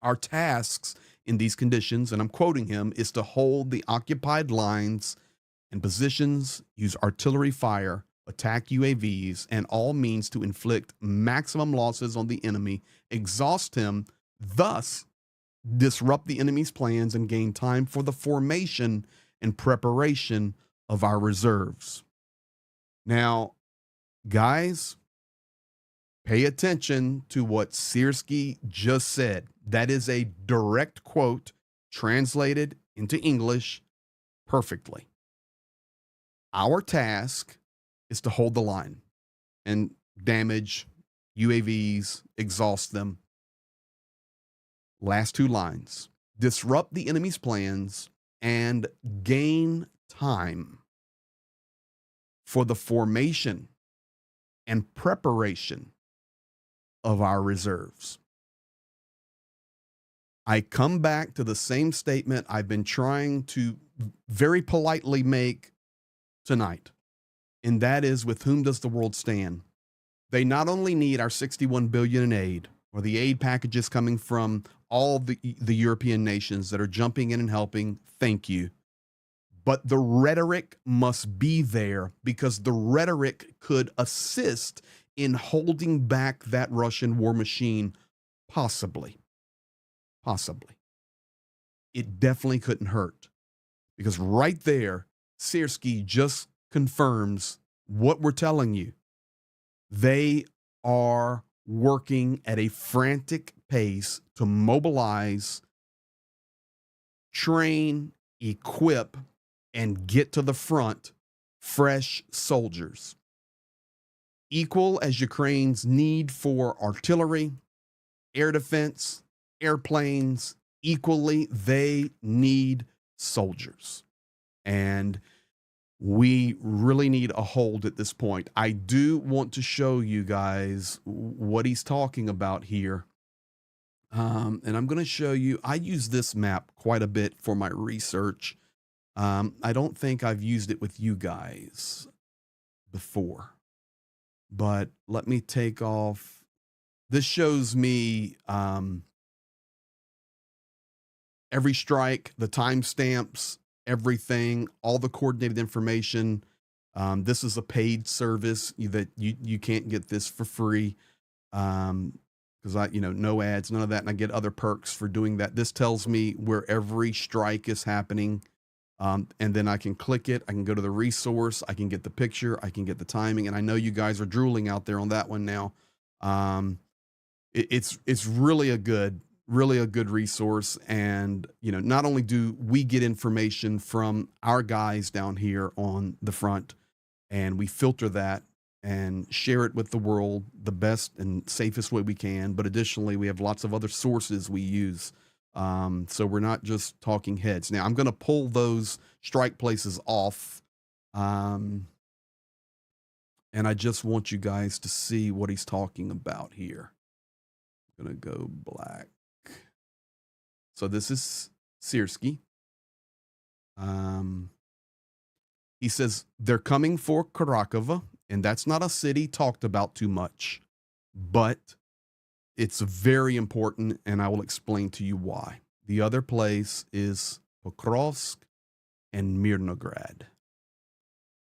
Our tasks in these conditions, and I'm quoting him, is to hold the occupied lines and positions, use artillery fire, attack UAVs, and all means to inflict maximum losses on the enemy, exhaust him, thus disrupt the enemy's plans and gain time for the formation and preparation of our reserves. Now, guys, pay attention to what Sirsky just said. That is a direct quote translated into English perfectly. Our task is to hold the line and damage UAVs, exhaust them. Last two lines. Disrupt the enemy's plans and gain time for the formation and preparation of our reserves. I come back to the same statement I've been trying to very politely make tonight, and that is, with whom does the world stand? They not only need our 61 billion in aid, or the aid packages coming from all the European nations that are jumping in and helping, thank you, but the rhetoric must be there, because the rhetoric could assist in holding back that Russian war machine, possibly. It definitely couldn't hurt, because right there, Sirsky just confirms what we're telling you. They are working at a frantic pace to mobilize, train, equip, and get to the front fresh soldiers. Equal as Ukraine's need for artillery, air defense, airplanes, equally, they need soldiers. And we really need a hold at this point. I do want to show you guys what he's talking about here. And I'm going to show you, I use this map quite a bit for my research. I don't think I've used it with you guys before, but let me take off. This shows me every strike, the timestamps, everything, all the coordinated information. This is a paid service that you can't get this for free. Because no ads, none of that. And I get other perks for doing that. This tells me where every strike is happening. And then I can click it. I can go to the resource. I can get the picture. I can get the timing. And I know you guys are drooling out there on that one now. It's really a good resource. And, not only do we get information from our guys down here on the front, and we filter that and share it with the world the best and safest way we can, but additionally, we have lots of other sources we use. So we're not just talking heads. Now, I'm going to pull those strike places off. And I just want you guys to see what he's talking about here. I'm going to go black. So this is Sirsky. He says they're coming for Karakova, and that's not a city talked about too much, but it's very important, and I will explain to you why. The other place is Pokrovsk and Mirnograd.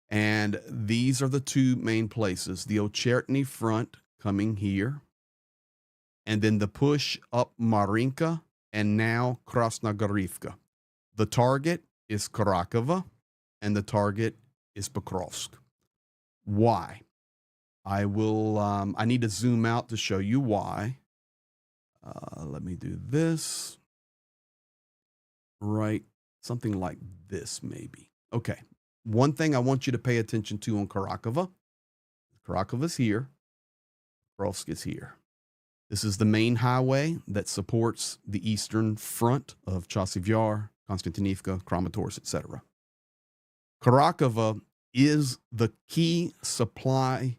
And these are the two main places. The Ocherny front coming here, and then the push up Marinka, and now Krasnogorivka. The target is Karakova, and the target is Pokrovsk. Why? I need to zoom out to show you why. Let me do this. Right, something like this maybe. Okay, one thing I want you to pay attention to on Karakova. Karakova's here, Pokrovsk is here. This is the main highway that supports the eastern front of Chasiv Yar, Konstantinivka, Kramatorsk, etc. Karakova is the key supply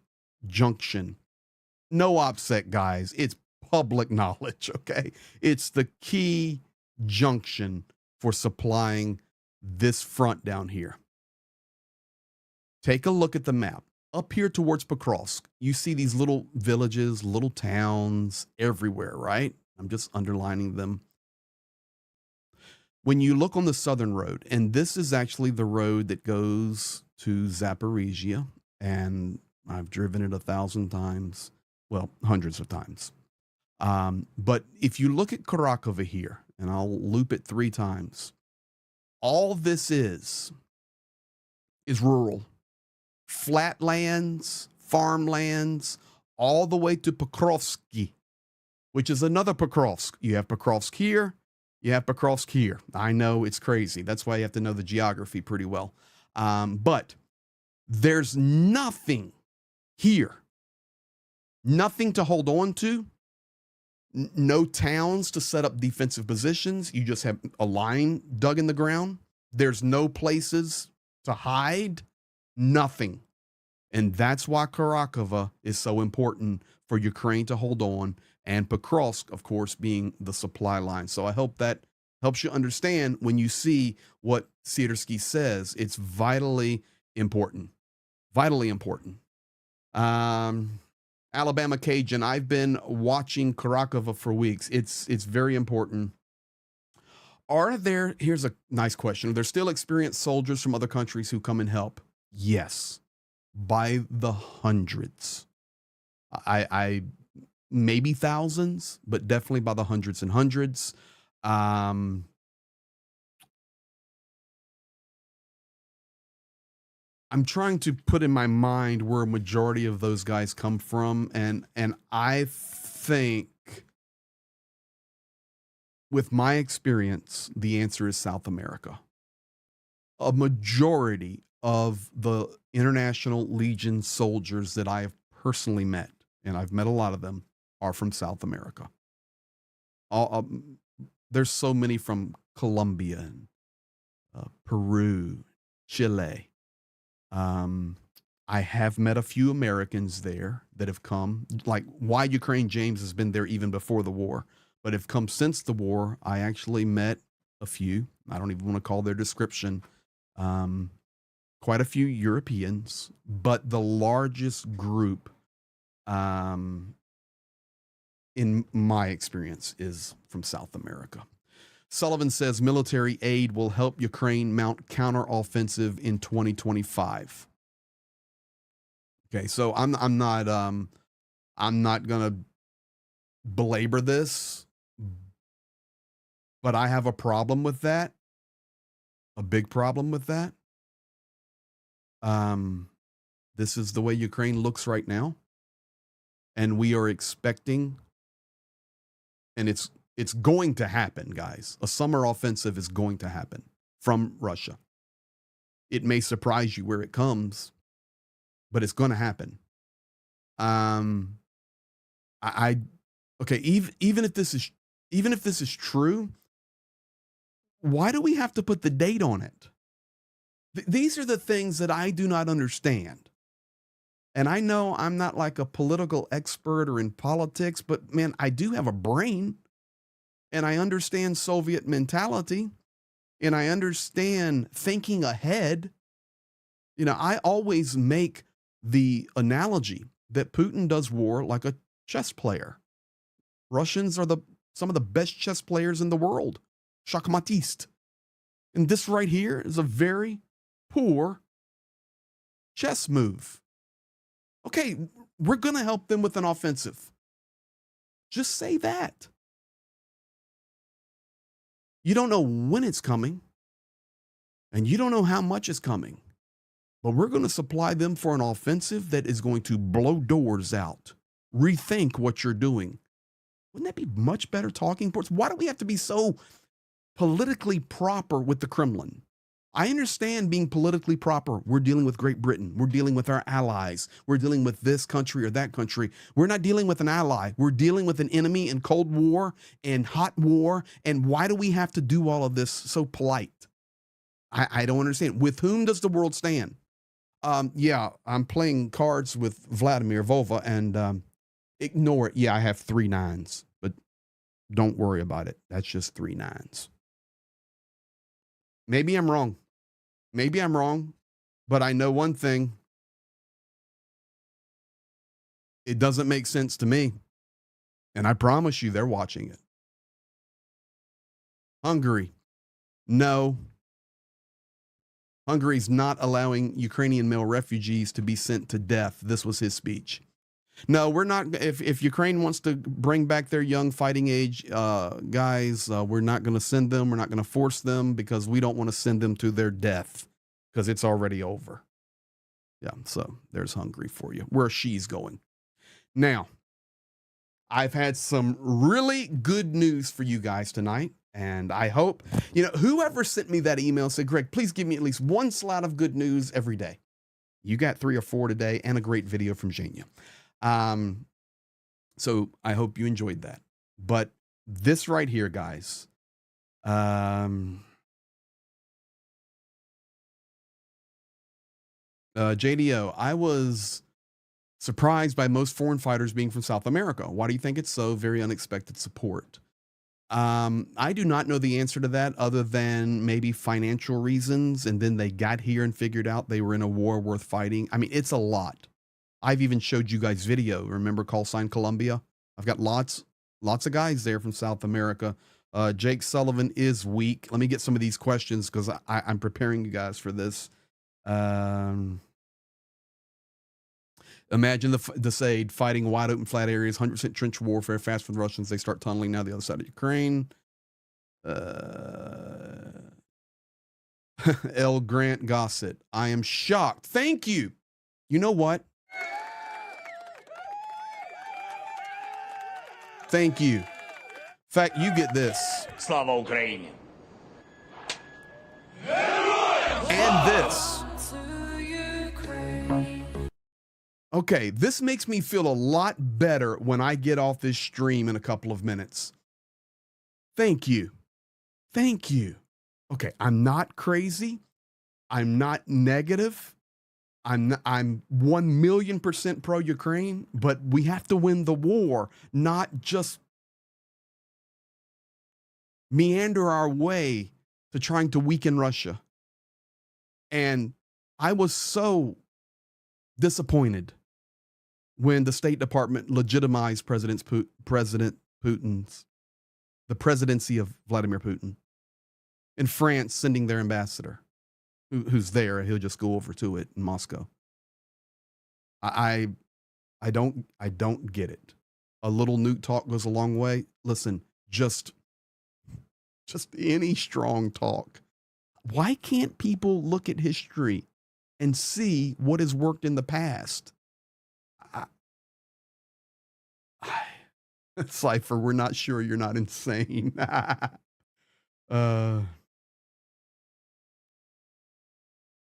junction. No offset, guys. It's public knowledge, okay? It's the key junction for supplying this front down here. Take a look at the map. Up here towards Pokrovsk, you see these little villages, little towns everywhere, right? I'm just underlining them. When you look on the southern road, and this is actually the road that goes to Zaporizhia, and I've driven it 1,000 times, well, hundreds of times. But if you look at Karakova here, and I'll loop it 3 times, all this is rural. Flatlands, farmlands, all the way to Pokrovsky, which is another Pokrovsk. You have Pokrovsk here, you have Pokrovsk here. I know it's crazy. That's why you have to know the geography pretty well. But there's nothing here, nothing to hold on to, no towns to set up defensive positions. You just have a line dug in the ground. There's no places to hide. Nothing. And that's why Karakova is so important for Ukraine to hold on, and Pokrovsk, of course, being the supply line. So I hope that helps you understand when you see what Siersky says. It's vitally important. Vitally important. Alabama Cajun, I've been watching Karakova for weeks. It's very important. Here's a nice question. Are there still experienced soldiers from other countries who come and help? Yes, by the hundreds. I maybe thousands, but definitely by the hundreds and hundreds. I'm trying to put in my mind where a majority of those guys come from, and I think, with my experience, the answer is South America. A majority of the International Legion soldiers that I have personally met, and I've met a lot of them, are from South America. There's so many from Colombia and Peru, Chile. I have met a few Americans there that have come, like why Ukraine James has been there even before the war, but have come since the war. I actually met a few. I don't even want to call their description. Quite a few Europeans, but the largest group, in my experience, is from South America. Sullivan says military aid will help Ukraine mount counteroffensive in 2025. Okay, so I'm not gonna belabor this, but I have a problem with that, a big problem with that. This is the way Ukraine looks right now, and we are expecting, and it's going to happen, guys. A summer offensive is going to happen from Russia. It may surprise you where it comes, but it's going to happen. Okay, even if this is true, why do we have to put the date on it? These are the things that I do not understand. And I know I'm not like a political expert or in politics, but man, I do have a brain, and I understand Soviet mentality, and I understand thinking ahead. You know, I always make the analogy that Putin does war like a chess player. Russians are some of the best chess players in the world, shachmatist. And this right here is a very poor chess move. Okay, we're going to help them with an offensive. Just say that. You don't know when it's coming, and you don't know how much is coming, but we're going to supply them for an offensive that is going to blow doors out. Rethink what you're doing. Wouldn't that be much better talking points? Why do we have to be so politically proper with the Kremlin? I understand being politically proper. We're dealing with Great Britain. We're dealing with our allies. We're dealing with this country or that country. We're not dealing with an ally. We're dealing with an enemy in Cold War and hot war. And why do we have to do all of this so polite? I don't understand. With whom does the world stand? Yeah, I'm playing cards with Vladimir Vova, and ignore it. Yeah, I have 3 9s, but don't worry about it. That's just 3 9s. Maybe I'm wrong. Maybe I'm wrong, but I know one thing. It doesn't make sense to me, and I promise you they're watching it. Hungary. No. Hungary's not allowing Ukrainian male refugees to be sent to death. This was his speech. No, we're not. If Ukraine wants to bring back their young fighting age guys, we're not going to send them. We're not going to force them because we don't want to send them to their death because it's already over. Yeah, so there's Hungary for you, where she's going. Now, I've had some really good news for you guys tonight. And I hope, whoever sent me that email said, Greg, please give me at least one slot of good news every day. You got 3 or 4 today and a great video from Zhenya. So I hope you enjoyed that. But this right here, guys, JDO, I was surprised by most foreign fighters being from South America. Why do you think it's so? Very unexpected support. I do not know the answer to that other than maybe financial reasons. And then they got here and figured out they were in a war worth fighting. I mean, it's a lot. I've even showed you guys video. Remember call sign Colombia? I've got lots of guys there from South America. Jake Sullivan is weak. Let me get some of these questions because I'm preparing you guys for this. Imagine the SAID fighting wide open flat areas, 100% trench warfare, fast for the Russians. They start tunneling now the other side of Ukraine. L. Grant Gossett. I am shocked. Thank you. You know what? Thank you. In fact, you get this. Slava Ukraini. And this. Okay, this makes me feel a lot better when I get off this stream in a couple of minutes. Thank you. Thank you. Okay, I'm not crazy. I'm not negative. I'm 1,000,000% pro-Ukraine, but we have to win the war, not just meander our way to trying to weaken Russia. And I was so disappointed when the State Department legitimized President Putin's, the presidency of Vladimir Putin, and France sending their ambassador, who's there. He'll just go over to it in Moscow. I don't get it. A little nuke talk goes a long way. Listen, just any strong talk. Why can't people look at history and see what has worked in the past? Cypher, we're not sure you're not insane.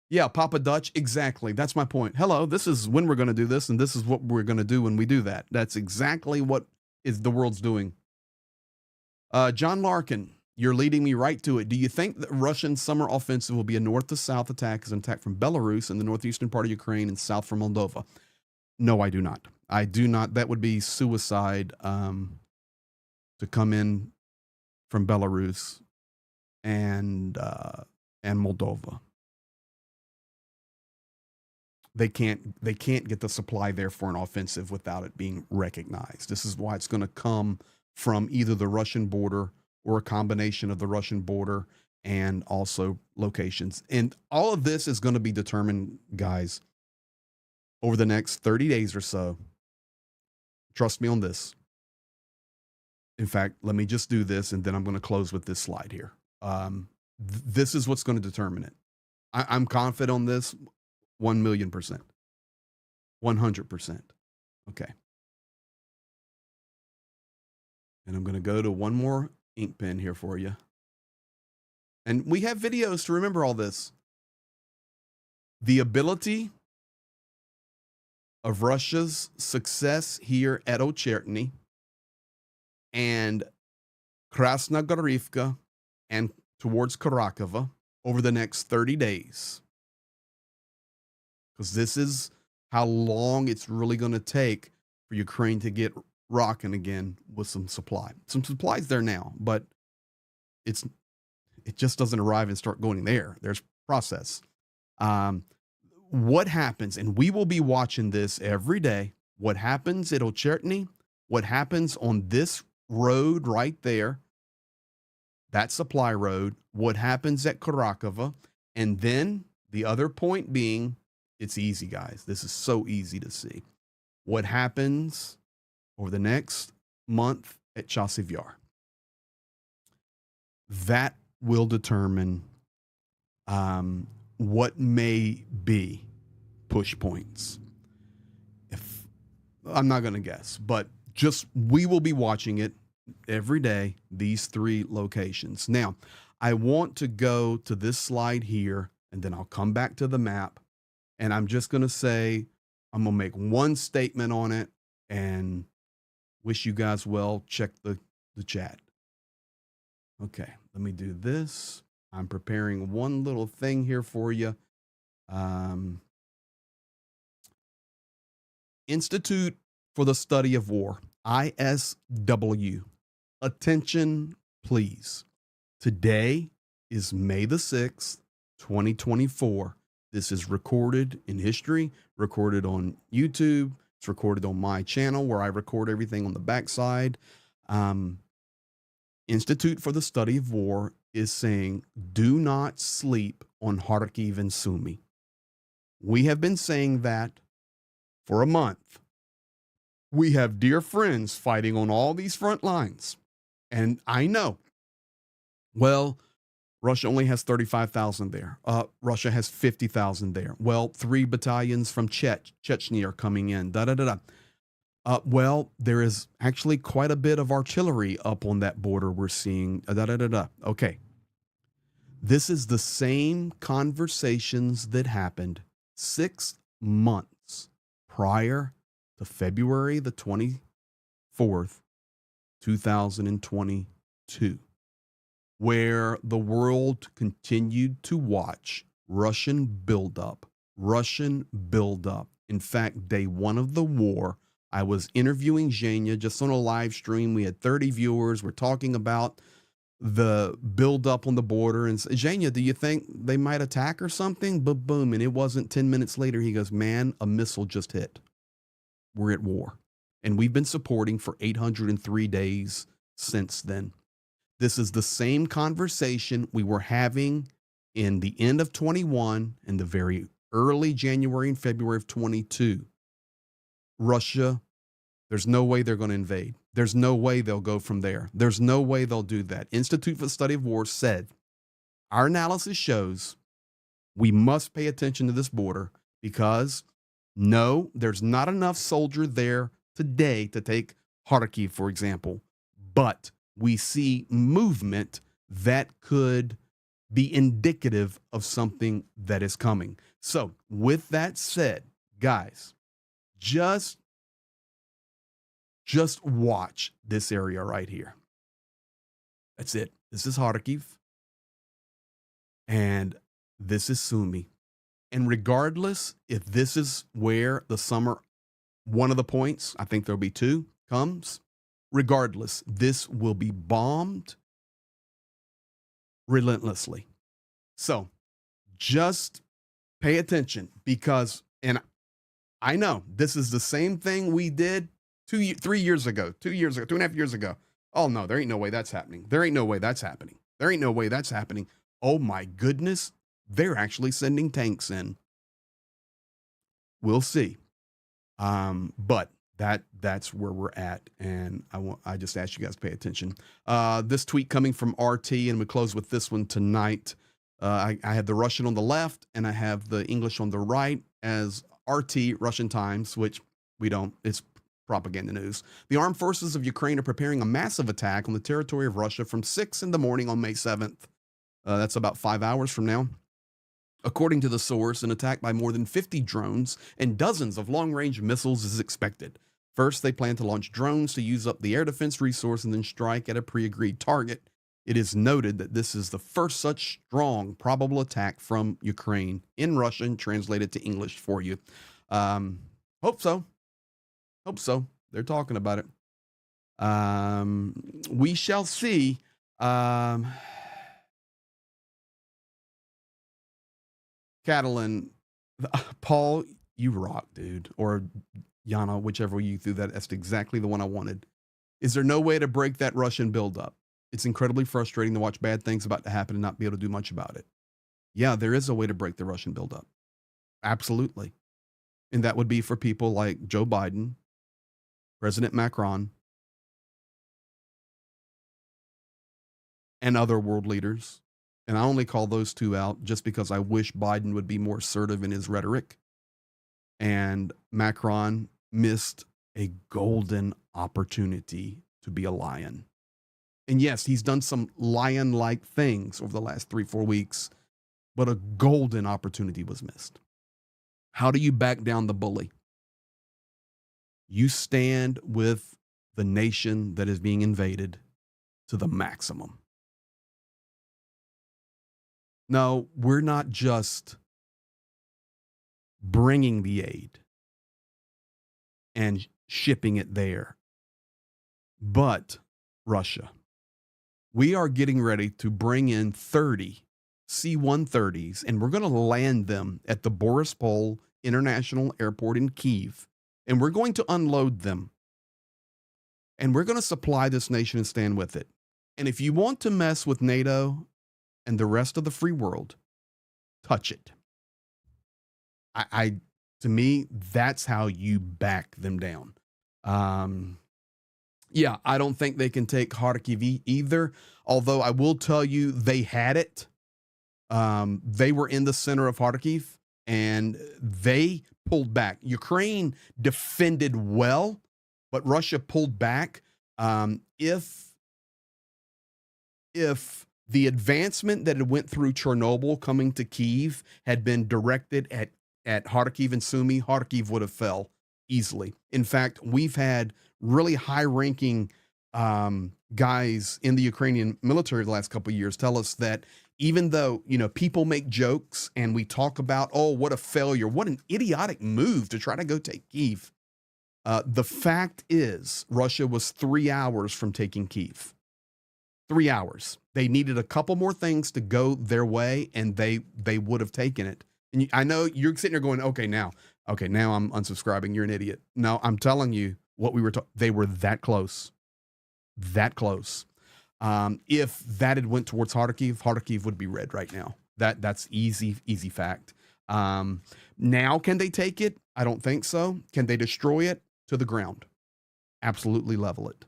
Yeah, Papa Dutch, exactly. That's my point. Hello, this is when we're going to do this, and this is what we're going to do when we do that. That's exactly what is the world's doing. John Larkin, you're leading me right to it. Do you think that Russian summer offensive will be a north to south attack as an attack from Belarus and the northeastern part of Ukraine and south from Moldova? No, I do not. I do not. That would be suicide to come in from Belarus and Moldova. they can't get the supply there for an offensive without it being recognized. This is why it's going to come from either the Russian border or a combination of the Russian border and also locations. And all of this is going to be determined, guys, over the next 30 days or so. Trust me on this. In fact, let me just do this, and then I'm going to close with this slide here. This is what's going to determine it. I'm confident on this 1,000,000%. 100%. Okay. And I'm going to go to one more ink pen here for you. And we have videos to remember all this. The ability of Russia's success here at Ocherny and Krasnogorivka and towards Karakova over the next 30 days. Because this is how long it's really going to take for Ukraine to get rocking again with some supply. Some supplies there now, but it just doesn't arrive and start going there. There's process. What happens, and we will be watching this every day, what happens at Ocherny, what happens on this road right there, that supply road, what happens at Karakova, and then the other point being, it's easy, guys. This is so easy to see. What happens over the next month at Chasiv Yar. That will determine what may be push points. If I'm not going to guess, but just we will be watching it every day, these three locations. Now, I want to go to this slide here, and then I'll come back to the map, and I'm just going to say, I'm going to make one statement on it and wish you guys well. Check the chat. Okay, let me do this. I'm preparing one little thing here for you. Institute for the Study of War, ISW. Attention, please. Today is May the 6th, 2024. This is recorded in history, recorded on YouTube. It's recorded on my channel where I record everything on the backside. Institute for the Study of War is saying, do not sleep on Kharkiv and Sumy. We have been saying that for a month. We have dear friends fighting on all these front lines. And I know, well, Russia only has 35,000 there. Russia has 50,000 there. Well, 3 battalions from Chechnya are coming in. Well, there is actually quite a bit of artillery up on that border we're seeing. Okay. This is the same conversations that happened 6 months prior to February the 24th, 2022, where the world continued to watch Russian buildup. In fact, day one of the war, I was interviewing Zhenya just on a live stream. We had 30 viewers. We're talking about the buildup on the border. And Zhenya, do you think they might attack or something? But boom. And it wasn't 10 minutes later. He goes, man, a missile just hit. We're at war. And we've been supporting for 803 days since then. This is the same conversation we were having in the end of 21 and the very early January and February of 22. Russia, there's no way they're going to invade. There's no way they'll go from there. There's no way they'll do that. Institute for the Study of War said, our analysis shows we must pay attention to this border because no, there's not enough soldier there today to take Kharkiv, for example, but we see movement that could be indicative of something that is coming. So with that said, guys, just watch this area right here. That's it. This is Kharkiv. And this is Sumy. And regardless if this is where the summer, one of the points, I think there'll be 2, comes, regardless, this will be bombed relentlessly. So just pay attention because, And I know this is the same thing we did 3 years ago, 2 years ago, 2.5 years ago. Oh no, there ain't no way that's happening. There ain't no way that's happening. There ain't no way that's happening. Oh my goodness, they're actually sending tanks in. We'll see. But that's where we're at, and I just ask you guys to pay attention. This tweet coming from RT, and we close with this one tonight. I have the Russian on the left, and I have the English on the right as RT, Russian Times, which we don't. It's propaganda news. The armed forces of Ukraine are preparing a massive attack on the territory of Russia from 6 in the morning on May 7th. That's about 5 hours from now. According to the source, an attack by more than 50 drones and dozens of long-range missiles is expected. First, they plan to launch drones to use up the air defense resource and then strike at a pre-agreed target. It is noted that this is the first such strong probable attack from Ukraine in Russian, translated to English for you. Hope so. Hope so. They're talking about it. We shall see. Catalan, Paul, you rock, dude. Or Yana, whichever way you threw that. That's exactly the one I wanted. Is there no way to break that Russian buildup? It's incredibly frustrating to watch bad things about to happen and not be able to do much about it. Yeah, there is a way to break the Russian buildup. Absolutely. And that would be for people like Joe Biden, President Macron, and other world leaders. And I only call those two out just because I wish Biden would be more assertive in his rhetoric. And Macron missed a golden opportunity to be a lion. And yes, he's done some lion-like things over the last 3-4 weeks, but a golden opportunity was missed. How do you back down the bully? You stand with the nation that is being invaded to the maximum. No, we're not just bringing the aid and shipping it there, but Russia. We are getting ready to bring in 30 C-130s, and we're going to land them at the Borispol International Airport in Kyiv, and we're going to unload them, and we're going to supply this nation and stand with it. And if you want to mess with NATO and the rest of the free world, touch it. To me, that's how you back them down. Yeah, I don't think they can take Kharkiv either, although I will tell you they had it. They were in the center of Kharkiv, and they pulled back. Ukraine defended well, but Russia pulled back. If the advancement that had went through Chernobyl coming to Kyiv had been directed at Kharkiv and Sumy, Kharkiv would have fell easily. In fact, we've had really high-ranking guys in the Ukrainian military the last couple of years tell us that even though, people make jokes and we talk about, oh, what a failure, what an idiotic move to try to go take Kyiv. The fact is, Russia was 3 hours from taking Kyiv. 3 hours. They needed a couple more things to go their way, and they would have taken it. And I know you're sitting there going, okay, now I'm unsubscribing. You're an idiot. No, I'm telling you what we were they were that close. That close. If that had went towards Kharkiv would be red right now. That's easy fact. Now, can they take it? I don't think so. Can they destroy it? To the ground. Absolutely level it.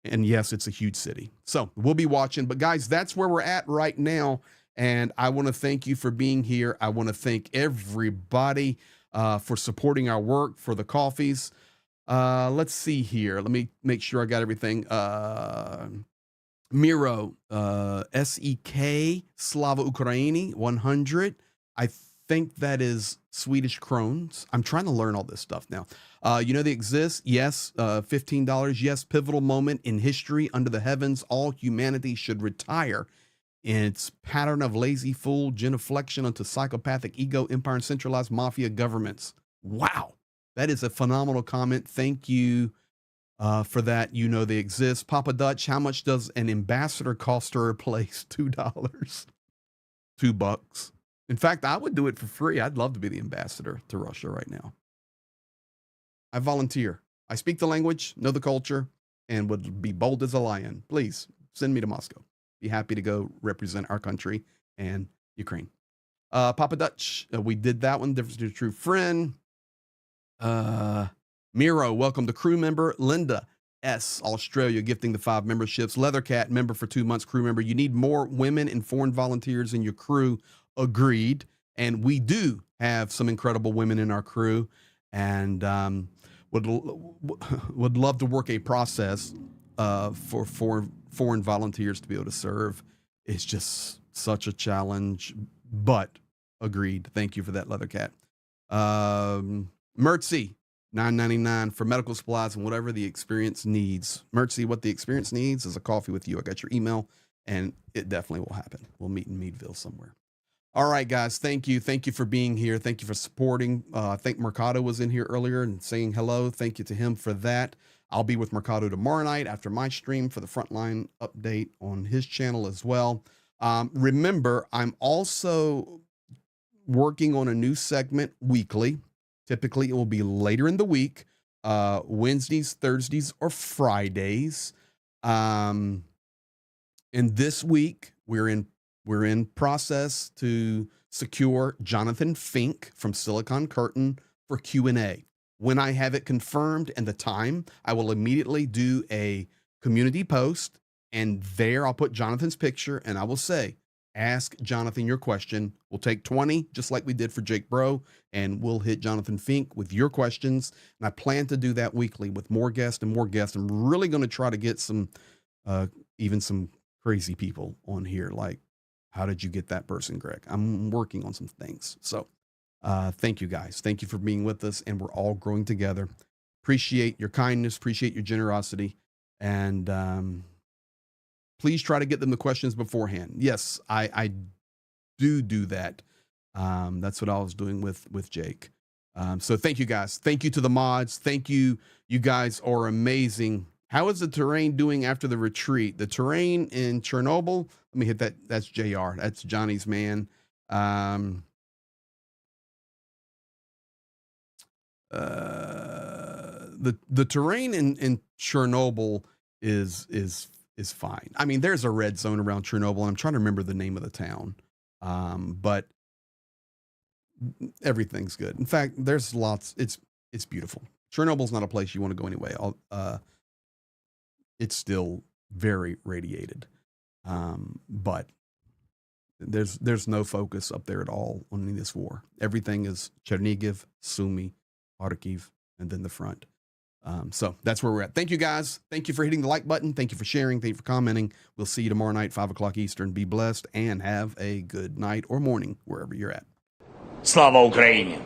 And yes, it's a huge city. So we'll be watching. But guys, that's where we're at right now. And I want to thank you for being here. I want to thank everybody for supporting our work, for the coffees. Let's see here. Let me make sure I got everything. Miro, SEK, Slava Ukraini, 100. I think that is Swedish krones. I'm trying to learn all this stuff now. They exist. Yes. $15. Yes. Pivotal moment in history under the heavens. All humanity should retire in its pattern of lazy fool, genuflection onto psychopathic ego, empire, and centralized mafia governments. Wow. That is a phenomenal comment. Thank you for that. They exist. Papa Dutch, how much does an ambassador cost to replace $2? $2. In fact, I would do it for free. I'd love to be the ambassador to Russia right now. I volunteer. I speak the language, know the culture, and would be bold as a lion. Please send me to Moscow. Be happy to go represent our country and Ukraine. Papa Dutch, we did that one. Difference to a true friend. Miro, welcome to crew member. Linda S, Australia, gifting the 5 memberships. Leathercat, member for 2 months, crew member. You need more women and foreign volunteers in your crew. Agreed. And we do have some incredible women in our crew, and would love to work a process for foreign volunteers to be able to serve. It's just such a challenge, but agreed. Thank you for that, Leathercat. Mertzy, $9.99 for medical supplies and whatever the experience needs. Mertzy, what the experience needs is a coffee with you. I got your email, and it definitely will happen. We'll meet in Meadville somewhere. All right, guys. Thank you. Thank you for being here. Thank you for supporting. I think Mercado was in here earlier and saying hello. Thank you to him for that. I'll be with Mercado tomorrow night after my stream for the Frontline update on his channel as well. Remember, I'm also working on a new segment weekly. Typically, it will be later in the week, Wednesdays, Thursdays, or Fridays. And this week, we're in process to secure Jonathan Fink from Silicon Curtain for Q&A. When I have it confirmed and the time, I will immediately do a community post, and there I'll put Jonathan's picture, and I will say, ask Jonathan your question. We'll take 20, just like we did for Jake Bro, and we'll hit Jonathan Fink with your questions. And I plan to do that weekly with more guests and more guests. I'm really going to try to get some, even some crazy people on here, like, how did you get that person, Greg? I'm working on some things. So thank you, guys. Thank you for being with us, and we're all growing together. Appreciate your kindness, appreciate your generosity, and please try to get them the questions beforehand. Yes, I do that. That's what I was doing with Jake. So thank you, guys. Thank you to the mods. Thank you. You guys are amazing. How is the terrain doing after the retreat? The terrain in Chernobyl, let me hit that. That's JR. That's Johnny's man. The terrain in Chernobyl is fine. I mean, there's a red zone around Chernobyl, and I'm trying to remember the name of the town. But everything's good. In fact, there's lots. It's beautiful. Chernobyl's not a place you want to go anyway. It's still very radiated. But there's no focus up there at all on any of this war. Everything is Chernihiv, Sumy, Kharkiv, and then the front. So that's where we're at. Thank you, guys. Thank you for hitting the like button. Thank you for sharing. Thank you for commenting. We'll see you tomorrow night, 5 o'clock Eastern. Be blessed and have a good night or morning, wherever you're at. Слава Україні!